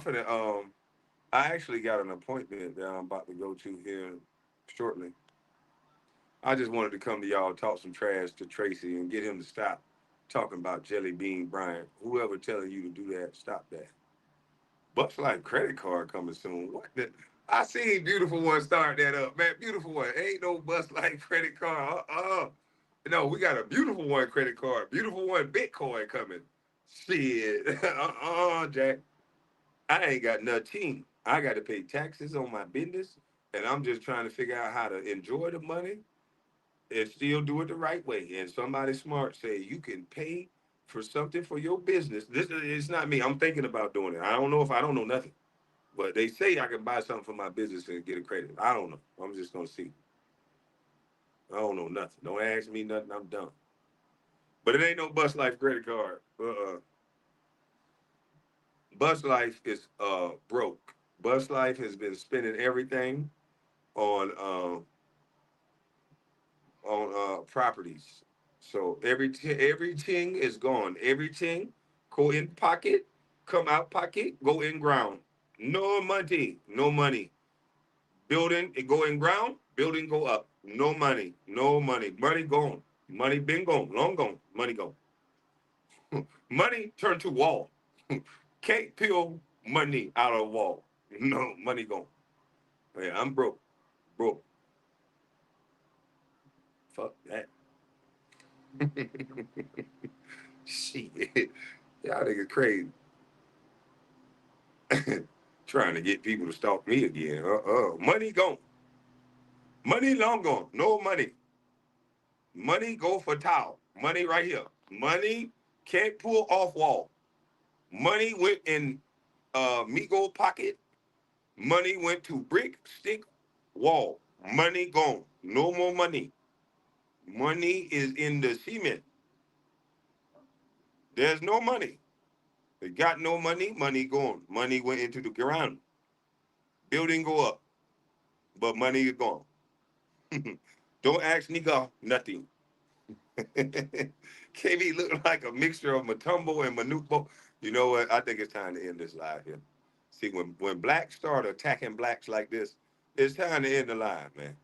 I actually got an appointment that I'm about to go to here shortly. I just wanted to come to y'all, talk some trash to Tracy and get him to stop talking about Jelly Bean Bryant. Whoever telling you to do that, stop that. Bucks Life credit card coming soon. What the? I seen Beautiful One start that up, man. Beautiful One. Ain't no Bucks Life credit card. No, we got a Beautiful One credit card. Beautiful One Bitcoin coming. Shit. Jack. I ain't got nothing. I got to pay taxes on my business, and I'm just trying to figure out how to enjoy the money and still do it the right way. And somebody smart say you can pay for something for your business. This is it's not me. I'm thinking about doing it. I don't know if I don't know nothing. But they say I can buy something for my business and get a credit. I don't know. I'm just gonna see. I don't know nothing. Don't ask me nothing. I'm done. But it ain't no Bus Life credit card. Bus Life is broke. Bus Life has been spending everything on properties. So everything is gone. Everything go in pocket, come out pocket, go in ground. No money, no money. Building it go in ground, building go up. No money, no money. Money gone. Money been gone, long gone. Money gone. Money turned to wall. Can't peel money out of wall. No money gone. Yeah, I'm broke. Broke. Fuck that. Shit. Y'all niggas crazy. Trying to get people to stalk me again. Money gone. Money long gone. No money. Money go for towel. Money right here. Money can't pull off wall. Money went in Migo pocket. Money went to brick, stick, wall. Money gone. No more money. Money is in the cement. There's no money. They got no money. Money gone. Money went into the ground. Building go up, but money is gone. Don't ask nigga nothing. KB look like a mixture of Matumbo and Manupo. You know what? I think it's time to end this live here. See, when blacks start attacking blacks like this, it's time to end the live, man.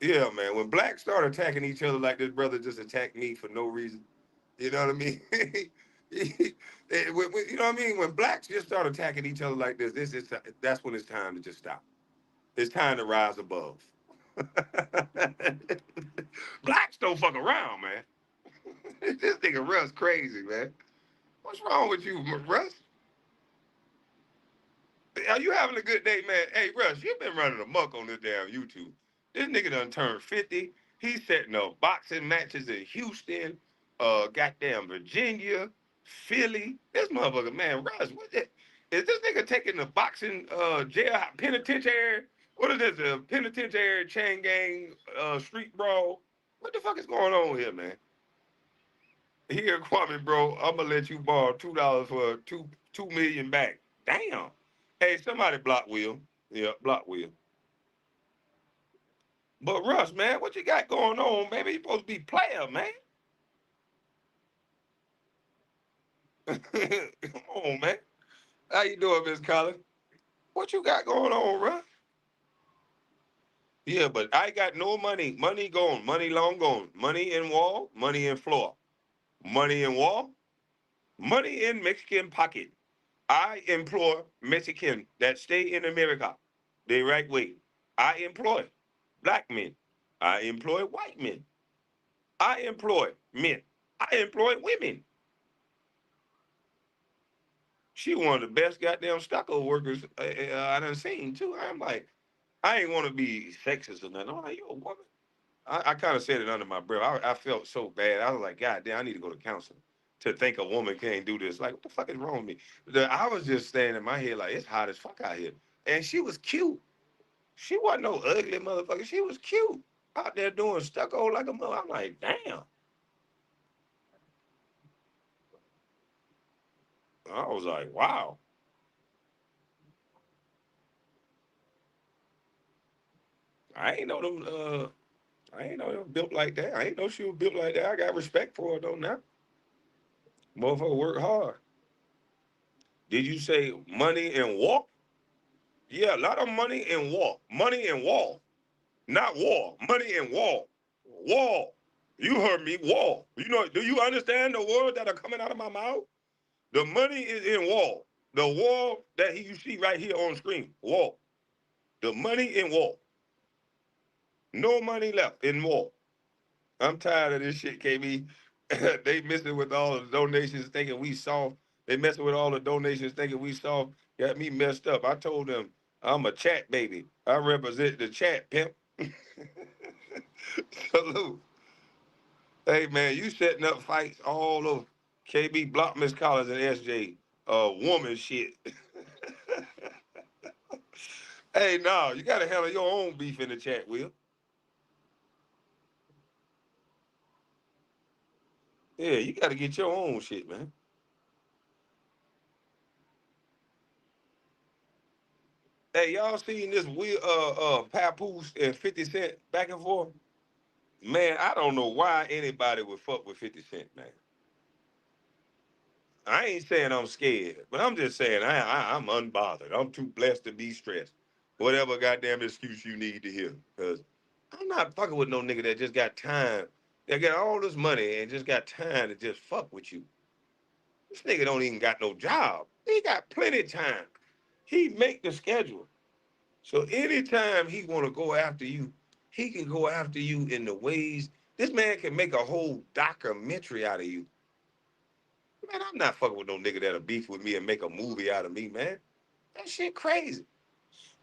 Yeah, man. When blacks start attacking each other like this brother just attacked me for no reason, you know what I mean? You know what I mean? When blacks just start attacking each other like this, that's when it's time to just stop. It's time to rise above. Blacks don't fuck around, man. This nigga Russ crazy, man. What's wrong with you, Russ? Are you having a good day, man? Hey, Russ, you been running amok on this damn YouTube. This nigga done turned 50. He's setting up boxing matches in Houston, goddamn Virginia, Philly. This motherfucker, man, Russ, is this nigga taking the boxing jail penitentiary? What is this? A penitentiary chain gang street brawl? What the fuck is going on here, man? Here, Kwame, bro, I'm gonna let you borrow $2 for two million back. Damn. Hey, somebody block Will. Yeah, block Will. But Russ, man, what you got going on? Maybe you supposed to be player, man. Come on, man. How you doing, Miss Collins? What you got going on, Russ? Yeah, but I got no money. Money gone. Money long gone. Money in wall. Money in floor. Money in wall. Money in Mexican pocket. I employ Mexican that stay in America the right way. I employ black men. I employ white men. I employ men. I employ women. She one of the best goddamn stucco workers I done seen too. I'm like, I ain't want to be sexist or nothing. I'm like, you a woman? I kind of said it under my breath. I felt so bad. I was like, God damn, I need to go to counseling to think a woman can't do this. Like, what the fuck is wrong with me? I was just standing in my head like, it's hot as fuck out here. And she was cute. She wasn't no ugly motherfucker. She was cute out there doing stucco like a mother. I'm like, damn. I was like, wow. I ain't know them. I ain't know them built like that. I ain't know she was built like that. I got respect for her though now. Motherfucker work hard. Did you say money and walk? Yeah, a lot of money and walk. Money and wall. Not war. Money and wall. Wall. You heard me. Wall. You know, do you understand the words that are coming out of my mouth? The money is in wall. The wall that you see right here on screen. Wall. The money in wall. No money left in wall. I'm tired of this shit, KB. They messing with all the donations thinking we soft. They messing with all the donations thinking we soft. Got me messed up. I told them I'm a chat baby. I represent the chat, pimp. Salute. Hey man, you setting up fights all over. KB block Miss Collins and SJ. Woman shit. Hey, no, you gotta handle your own beef in the chat, Will. Yeah, you gotta get your own shit, man. Hey, y'all seen this Will Papoose and 50 Cent back and forth? Man, I don't know why anybody would fuck with 50 Cent, man. I ain't saying I'm scared, but I'm just saying I'm unbothered. I'm too blessed to be stressed. Whatever goddamn excuse you need to hear. Cause I'm not fucking with no nigga that just got time. That got all this money and just got time to just fuck with you. This nigga don't even got no job. He got plenty of time. He make the schedule. So anytime he want to go after you, he can go after you in the ways. This man can make a whole documentary out of you. Man, I'm not fucking with no nigga that'll beef with me and make a movie out of me, man. That shit crazy.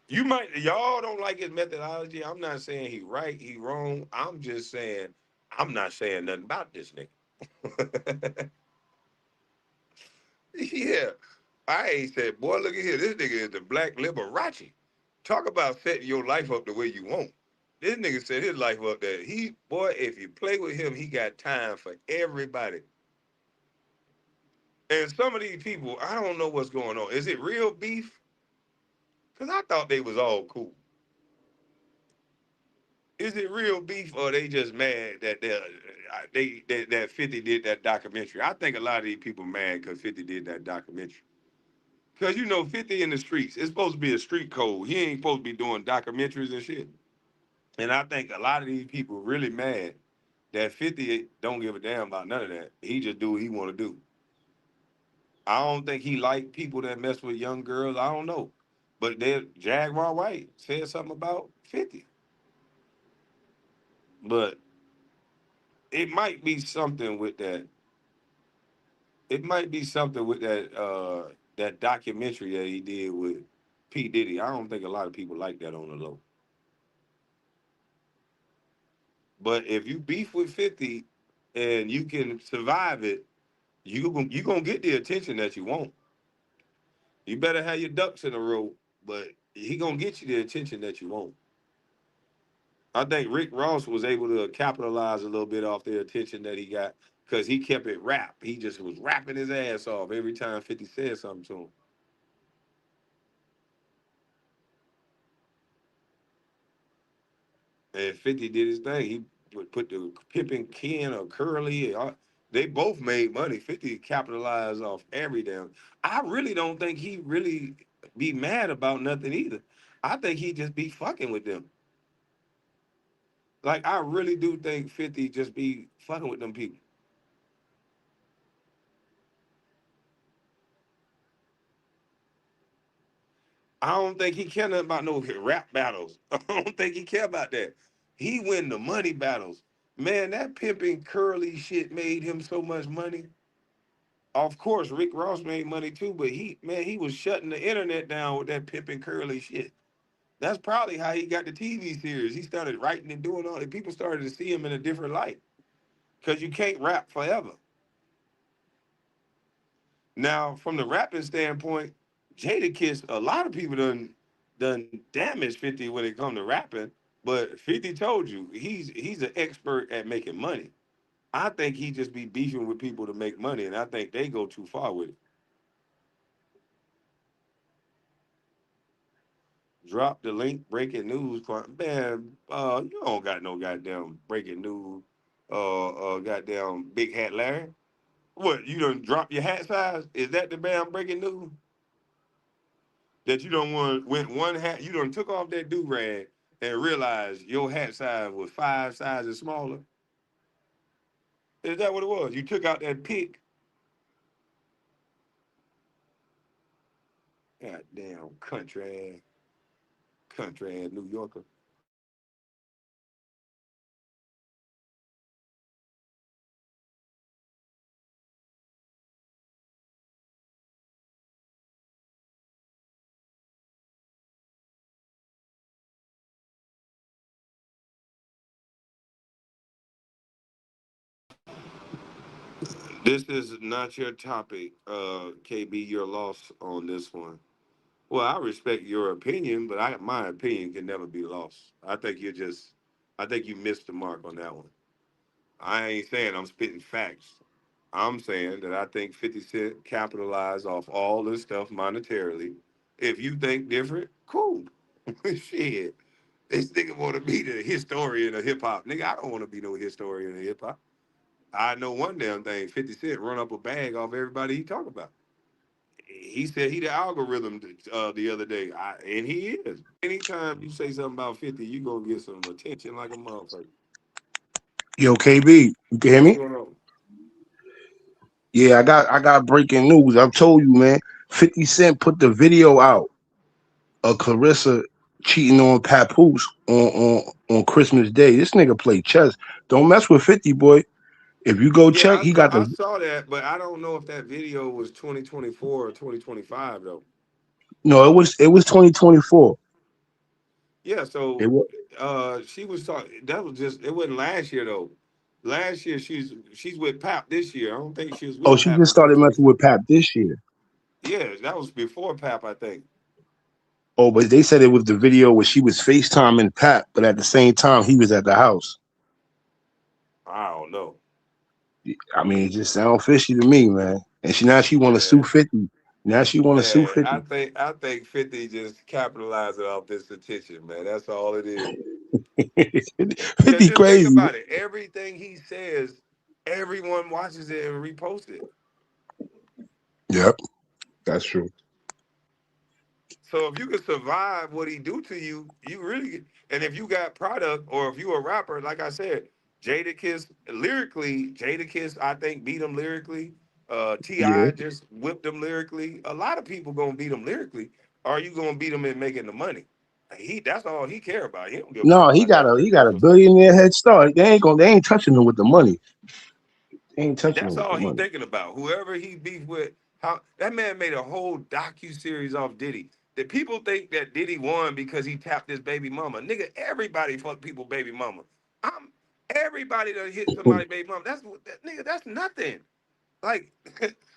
Y'all don't like his methodology. I'm not saying he right, he wrong. I'm just saying I'm not saying nothing about this nigga. Yeah. I ain't said, boy, look at here. This nigga is the black Liberace. Talk about setting your life up the way you want. This nigga set his life up that boy, if you play with him, he got time for everybody. And some of these people, I don't know what's going on. Is it real beef? Because I thought they was all cool. Is it real beef or they just mad that that 50 did that documentary? I think a lot of these people mad because 50 did that documentary. Because 50 in the streets, it's supposed to be a street code. He ain't supposed to be doing documentaries and shit. And I think a lot of these people really mad that 50 don't give a damn about none of that. He just do what he want to do. I don't think he like people that mess with young girls. I don't know. But Jaguar White said something about 50. But it might be something with that. It might be something with that documentary that he did with P. Diddy. I don't think a lot of people like that on the low. But if you beef with 50 and you can survive it, you gonna get the attention that you want. You better have your ducks in a row, but he gonna get you the attention that you want. I think Rick Ross was able to capitalize a little bit off the attention that he got because he kept it rap. He just was rapping his ass off every time 50 said something to him. And 50 did his thing. He would put the pimping Ken or Curly. They both made money. 50 capitalized off every damn. I really don't think he really be mad about nothing either. I think he just be fucking with them. Like I really do think 50 just be fucking with them people. I don't think he care nothing about no rap battles. I don't think he care about that. He win the money battles. Man, that pimping curly shit made him so much money. Of course, Rick Ross made money too, but he was shutting the internet down with that pimping curly shit. That's probably how he got the TV series. He started writing and doing all that. People started to see him in a different light. Because you can't rap forever. Now, from the rapping standpoint, Jadakiss, a lot of people done damaged 50 when it come to rapping, but 50 told you he's an expert at making money. I think he just be beefing with people to make money, and I think they go too far with it. Drop the link, breaking news. Man, you don't got no goddamn breaking news. Goddamn big hat Larry. What, you done drop your hat size? Is that the damn breaking news? That you don't want went one hat, you done took off that do rag and realized your hat size was 5 sizes smaller. Is that what it was? You took out that pick. God damn country ass New Yorker. This is not your topic, KB. You're lost on this one. Well, I respect your opinion, but my opinion can never be lost. I think you missed the mark on that one. I ain't saying I'm spitting facts. I'm saying that I think 50 Cent capitalized off all this stuff monetarily. If you think different, cool. Shit. This nigga want to be the historian of hip hop. Nigga, I don't want to be no historian of hip hop. I know one damn thing. 50 Cent run up a bag off everybody he talk about. He said he the algorithm the other day, and he is. Anytime you say something about 50, you gonna get some attention like a motherfucker. Yo, KB, you can hear What's me? going on? Yeah, I got breaking news. I've told you, man. 50 Cent put the video out of Clarissa cheating on Papoose on Christmas Day. This nigga play chess. Don't mess with 50, boy. If you go Yeah, check, he got I the saw that, but I don't know if that video was 2024 or 2025 though. no. It was 2024. Yeah, It so was. she was talking. That was just it wasn't last year though. Last year she's with Pap this year. I don't think she was Oh, with she Pap just in started messing 2024. with Pap this year. Yeah, that was before Pap, I think. Oh, but they said it was the video where she was FaceTiming Pap, but at the same time he was at the house. I don't know. I mean, it just sound fishy to me, man. And she want to sue Man, 50. Now she want to sue man, 50. I think 50 just capitalizing off this attention, man. That's all it is. Cause 50 just think crazy. about it. Everything he says, everyone watches it and reposts it. Yep, that's true. So if you can survive what he do to you, you really and if you got product or if you a rapper, like I said, Jadakiss lyrically, Jadakiss I think beat him lyrically. Yeah. Ti just whipped him lyrically. A lot of people gonna beat him lyrically. Are you gonna beat him in making the money? That's all he care about. He don't give a fuck No, he about got that a shit he got else a was saying. billionaire head start. They ain't touching him with the money. They ain't touching That's him with the all he money. thinking about. Whoever he beef with, how that man made a whole docu series off Diddy. That people think that Diddy won because he tapped his baby mama. Nigga, everybody fuck people baby mama. I'm everybody that hit somebody baby mama. Nigga. That's nothing. Like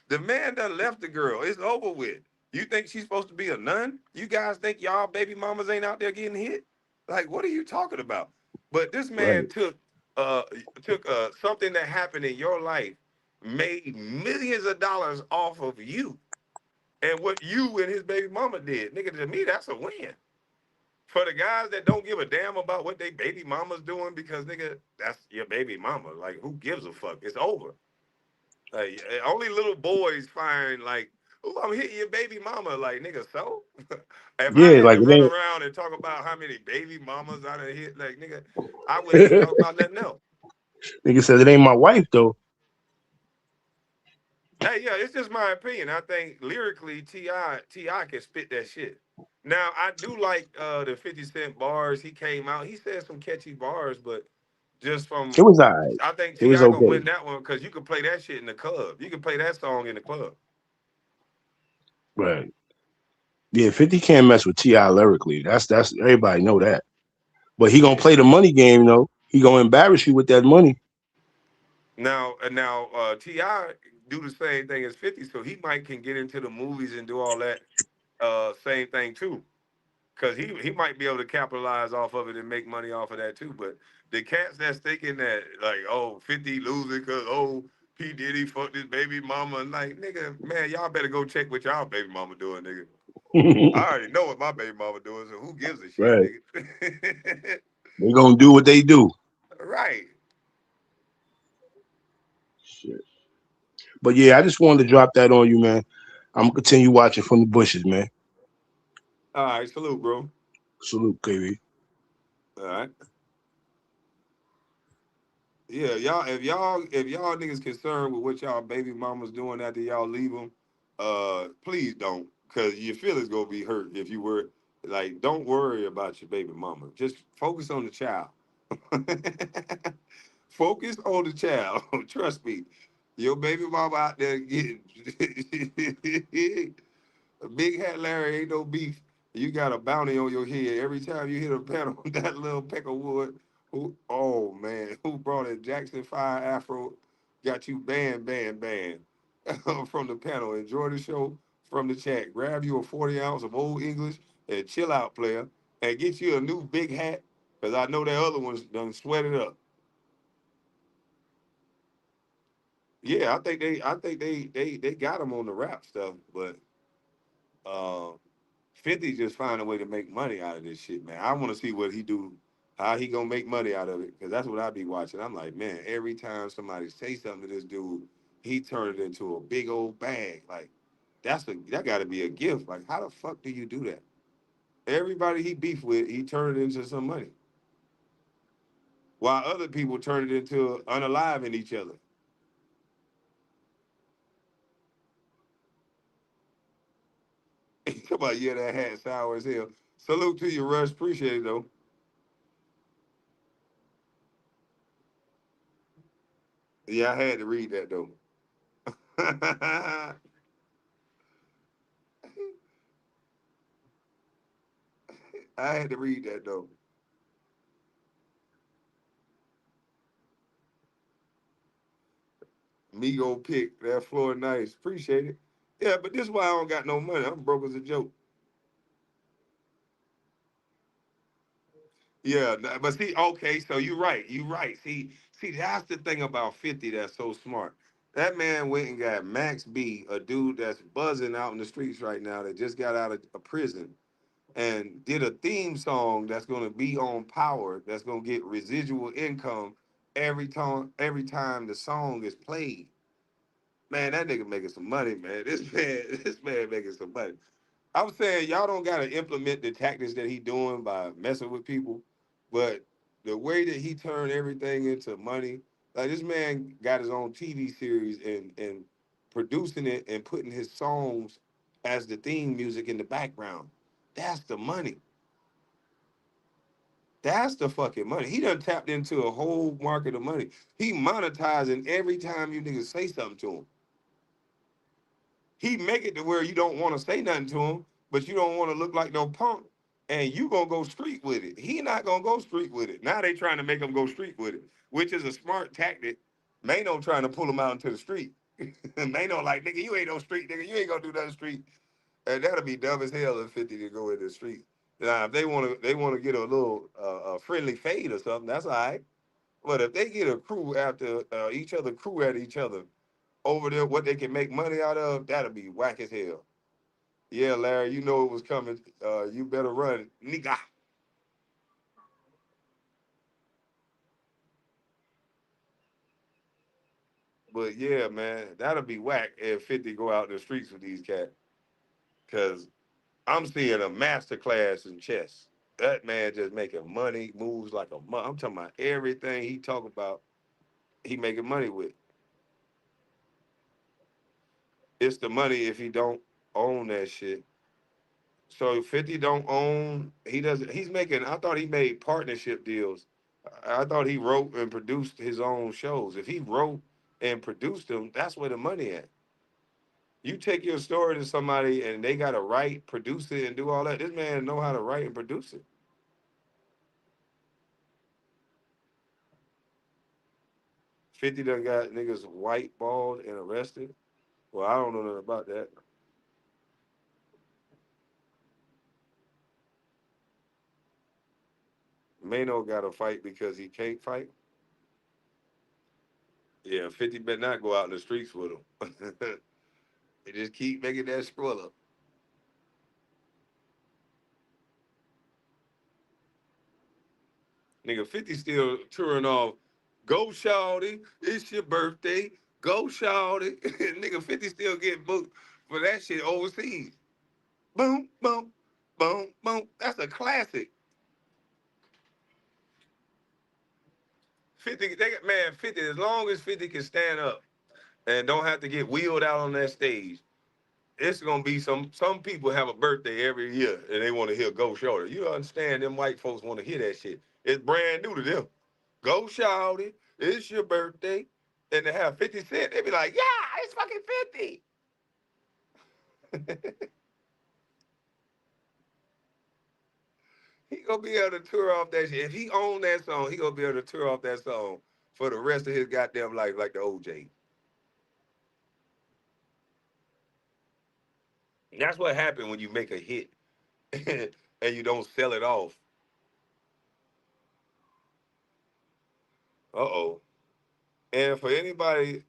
the man done left the girl. It's over with. You think she's supposed to be a nun? You guys think y'all baby mamas ain't out there getting hit? Like, what are you talking about? But this man Right. uh took something that happened in your life, made millions of dollars off of you and what you and his baby mama did. Nigga, to me, that's a win. For the guys that don't give a damn about what they baby mama's doing, because nigga, that's your baby mama. Like, who gives a fuck? It's over. Like only little boys find like, oh, I'm hitting your baby mama. Like nigga, so if I Yeah, had like to it run ain't. around and talk about how many baby mamas I done hit, like nigga, I wouldn't even talk about nothing else. Nigga says it ain't my wife though. Hey, yeah, it's just my opinion. I think lyrically, Ti can spit that shit. Now I do like the 50 Cent bars. He came out. He said some catchy bars, but just It from was alright. I think It was T.I. gonna okay. win that one because you can play that shit in the club. You can play that song in the club. Right. Yeah, 50 can't mess with Ti lyrically. That's everybody know that. But he gonna Yeah. play the money game though. He gonna embarrass you with that money. Now Ti do the same thing as 50, so he might can get into the movies and do all that same thing too. Cause he might be able to capitalize off of it and make money off of that too. But the cats that's thinking that like, oh, 50 losing because P Diddy fucked his baby mama, and like, nigga, man, y'all better go check what y'all baby mama doing, nigga. I already know what my baby mama doing, so who gives a shit, Right. nigga? They gonna do what they do. Right. Shit. But yeah, I just wanted to drop that on you, man. I'm gonna continue watching from the bushes, man. All right, salute, bro. Salute, KB. All right. Yeah, y'all niggas concerned with what y'all baby mamas doing after y'all leave them, please don't, cause your feelings gonna be hurt if you were like, don't worry about your baby mama. Just focus on the child. Focus on the child. Trust me, your baby mama out there getting Big Hat Larry ain't no beef. You got a bounty on your head every time you hit a panel on that little peck of wood. Who? Oh man, who brought in Jackson 5 Afro? Got you banned from the panel. Enjoy the show from the chat. Grab you a 40 ounce of Old English and chill out, player, and get you a new big hat because I know that other one's done sweated up. Yeah, I think they got him on the rap stuff, but. Uh, 50 just find a way to make money out of this shit, man. I want to see what he do, how he gonna make money out of it, because that's what I be watching. I'm like, man, every time somebody say something to this dude, he turn it into a big old bag. Like, that got to be a gift. Like, how the fuck do you do that? Everybody he beef with, he turned it into some money, while other people turn it into unaliving each other. Come on, yeah, that hat sour as hell. Salute to you, Rush. Appreciate it though. Yeah, I had to read that though. I had to read that though. Migo pick that floor nice. Appreciate it. Yeah, but this is why I don't got no money. I'm broke as a joke. Yeah, but see, okay, so you're right. You're right. See, that's the thing about 50 that's so smart. That man went and got Max B, a dude that's buzzing out in the streets right now that just got out of a prison, and did a theme song that's gonna be on Power, that's gonna get residual income every time the song is played. Man, that nigga making some money, man. This man making some money. I'm saying y'all don't gotta implement the tactics that he doing by messing with people, but the way that he turned everything into money, like this man got his own TV series and producing it and putting his songs as the theme music in the background. That's the money. That's the fucking money. He done tapped into a whole market of money. He monetizing every time you niggas say something to him. He make it to where you don't want to say nothing to him, but you don't want to look like no punk, and you gonna go street with it. He not gonna go street with it. Now they trying to make him go street with it, which is a smart tactic. Mano trying to pull him out into the street. Mano like, nigga, you ain't no street, nigga. You ain't gonna do nothing street. And that'll be dumb as hell if 50 to go in the street. Now, if they wanna get a little a friendly fade or something, that's all right. But if they get a crew after each other, crew at each other over there, what they can make money out of, that'll be whack as hell. Yeah, Larry, you know it was coming. You better run, nigga. But yeah, man, that'll be whack if 50 go out in the streets with these cats. Cause I'm seeing a master class in chess. That man just making money, moves like a I'm talking about everything he talk about, he making money with. It's the money if he don't own that shit. So 50 don't own. He doesn't. He's making. I thought he made partnership deals. I thought he wrote and produced his own shows. If he wrote and produced them, that's where the money at. You take your story to somebody and they got to write, produce it, and do all that. This man know how to write and produce it. 50 done got niggas white balled and arrested. Well, I don't know nothing about that. Mano got to fight because he can't fight. Yeah, 50 better not go out in the streets with him. They just keep making that scroll. Nigga, 50 still touring off. Go, Shawty. It's your birthday. Go, Shawty. Nigga, 50 still getting booked for that shit overseas. Boom, boom, boom, boom. That's a classic. 50, man, 50, as long as 50 can stand up and don't have to get wheeled out on that stage, it's gonna be some people have a birthday every year and they want to hear Go Shorty. You understand them white folks want to hear that shit. It's brand new to them. Go Shawty, it's your birthday. And to have 50 Cent, they be like, yeah, it's fucking 50. He gonna be able to tour off that shit. If he own that song, he gonna be able to tour off that song for the rest of his goddamn life, like the OJ. That's what happened when you make a hit and you don't sell it off. Uh-oh. And for anybody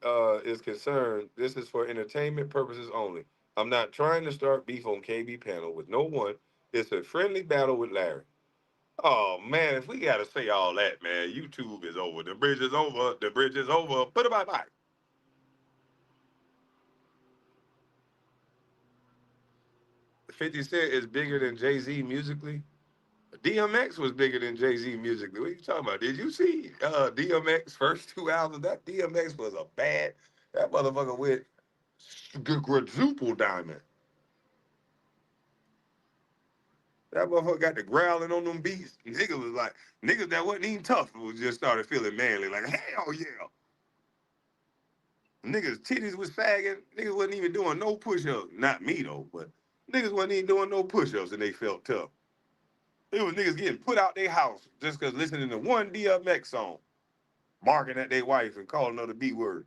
is concerned, this is for entertainment purposes only. I'm not trying to start beef on KB panel with no one. It's a friendly battle with Larry. Oh man, if we gotta say all that, man, YouTube is over. The bridge is over. The bridge is over. Put it bye bye. 50 Cent is bigger than Jay-Z musically. DMX was bigger than Jay-Z musically. What are you talking about? Did you see DMX first two albums? That DMX was a bad. That motherfucker went quadruple diamond. That motherfucker got the growling on them beats. Niggas was like, niggas that wasn't even tough was just started feeling manly. Like, hell yeah. Niggas titties was sagging. Niggas wasn't even doing no push-ups. Not me though, but niggas wasn't even doing no push-ups and they felt tough. It was niggas getting put out their house just cause listening to one DMX song, barking at their wife and calling her the B word.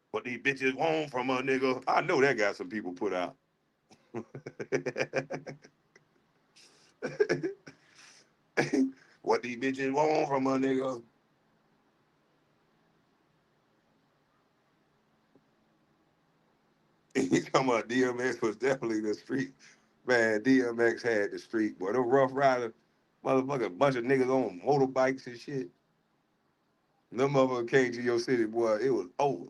What these bitches want from a nigga. I know that got some people put out. What these bitches want from a nigga. He talking about DMX was definitely the street. Man, DMX had the street. Boy, them Rough Rider, motherfucker, bunch of niggas on motorbikes and shit. Them motherfuckers came to your city, boy, it was over.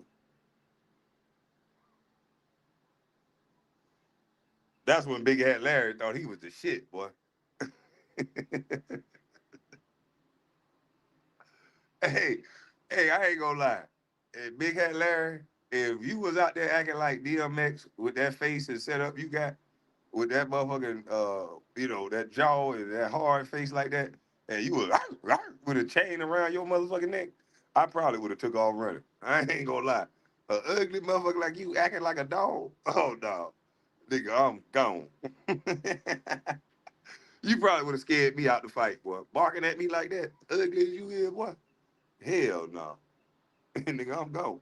That's when Big Hat Larry thought he was the shit, boy. Hey, hey, I ain't gonna lie. Hey, Big Hat Larry, if you was out there acting like DMX with that face and setup you got, with that motherfucking that jaw and that hard face like that, and you was with a chain around your motherfucking neck, I probably would have took off running. I ain't gonna lie. A ugly motherfucker like you acting like a dog. Oh dog. Nigga, I'm gone. You probably would have scared me out the fight, boy. Barking at me like that, ugly as you is, boy. Hell no. Nigga, I'm gone.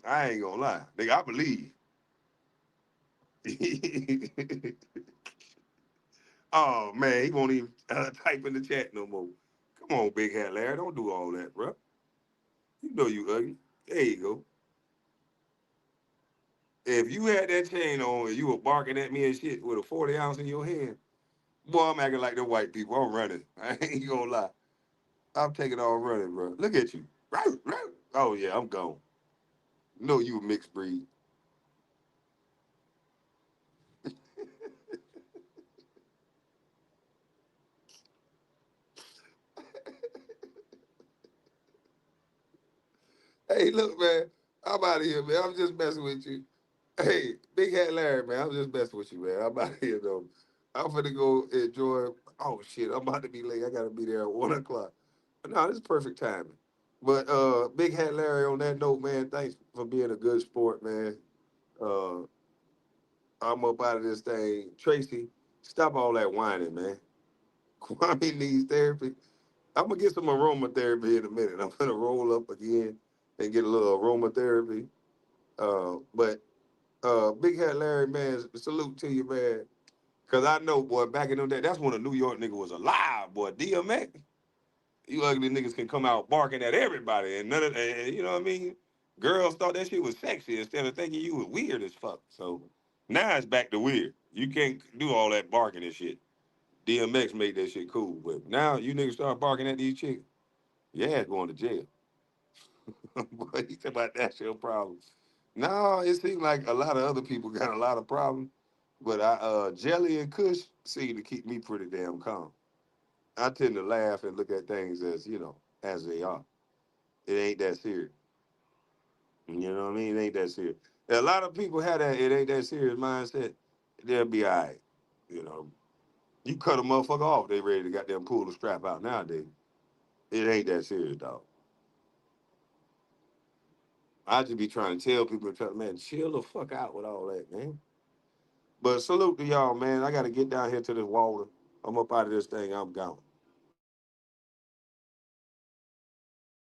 I ain't gonna lie. Nigga, I believe. Oh man, he won't even type in the chat no more. Come on, Big Hat Larry, don't do all that, bro. You know you ugly. There you go. If you had that chain on and you were barking at me and shit with a 40 ounce in your hand, boy, I'm acting like the white people. I'm running. I ain't gonna lie. I'm taking off running, bro. Look at you. Oh yeah, I'm gone. No, you a mixed breed. Hey, look, man. I'm out of here, man. I'm just messing with you. Hey, Big Hat Larry, man, I'm just messing with you, man. I'm out here though. I'm finna go enjoy. Oh shit, I'm about to be late. I gotta be there at 1 o'clock. No, this is perfect timing. But Big Hat Larry, on that note, man, thanks for being a good sport, man. Uh, I'm up out of this thing. Tracy, stop all that whining, man. Kwame needs therapy. I'm gonna get some aromatherapy in a minute. I'm gonna roll up again and get a little aromatherapy. But Big Hat Larry, man, salute to you, man. Cause I know, boy, back in them days, that's when a New York nigga was alive, boy. DMX, you ugly niggas can come out barking at everybody, and none of, and you know what I mean. Girls thought that shit was sexy instead of thinking you was weird as fuck. So now it's back to weird. You can't do all that barking and shit. DMX made that shit cool, but now you niggas start barking at these chicks, your ass going to jail. Boy, you talk about that's your problem. No, it seems like a lot of other people got a lot of problems, but Jelly and Kush seem to keep me pretty damn calm. I tend to laugh and look at things as as they are. It ain't that serious. You know what I mean? It ain't that serious. A lot of people have that it ain't that serious mindset. They'll be all right. You know, you cut a motherfucker off, they ready to goddamn pull the strap out nowadays. It ain't that serious, dog. I just be trying to tell people, man, chill the fuck out with all that, man. But salute to y'all, man. I got to get down here to this water. I'm up out of this thing. I'm gone.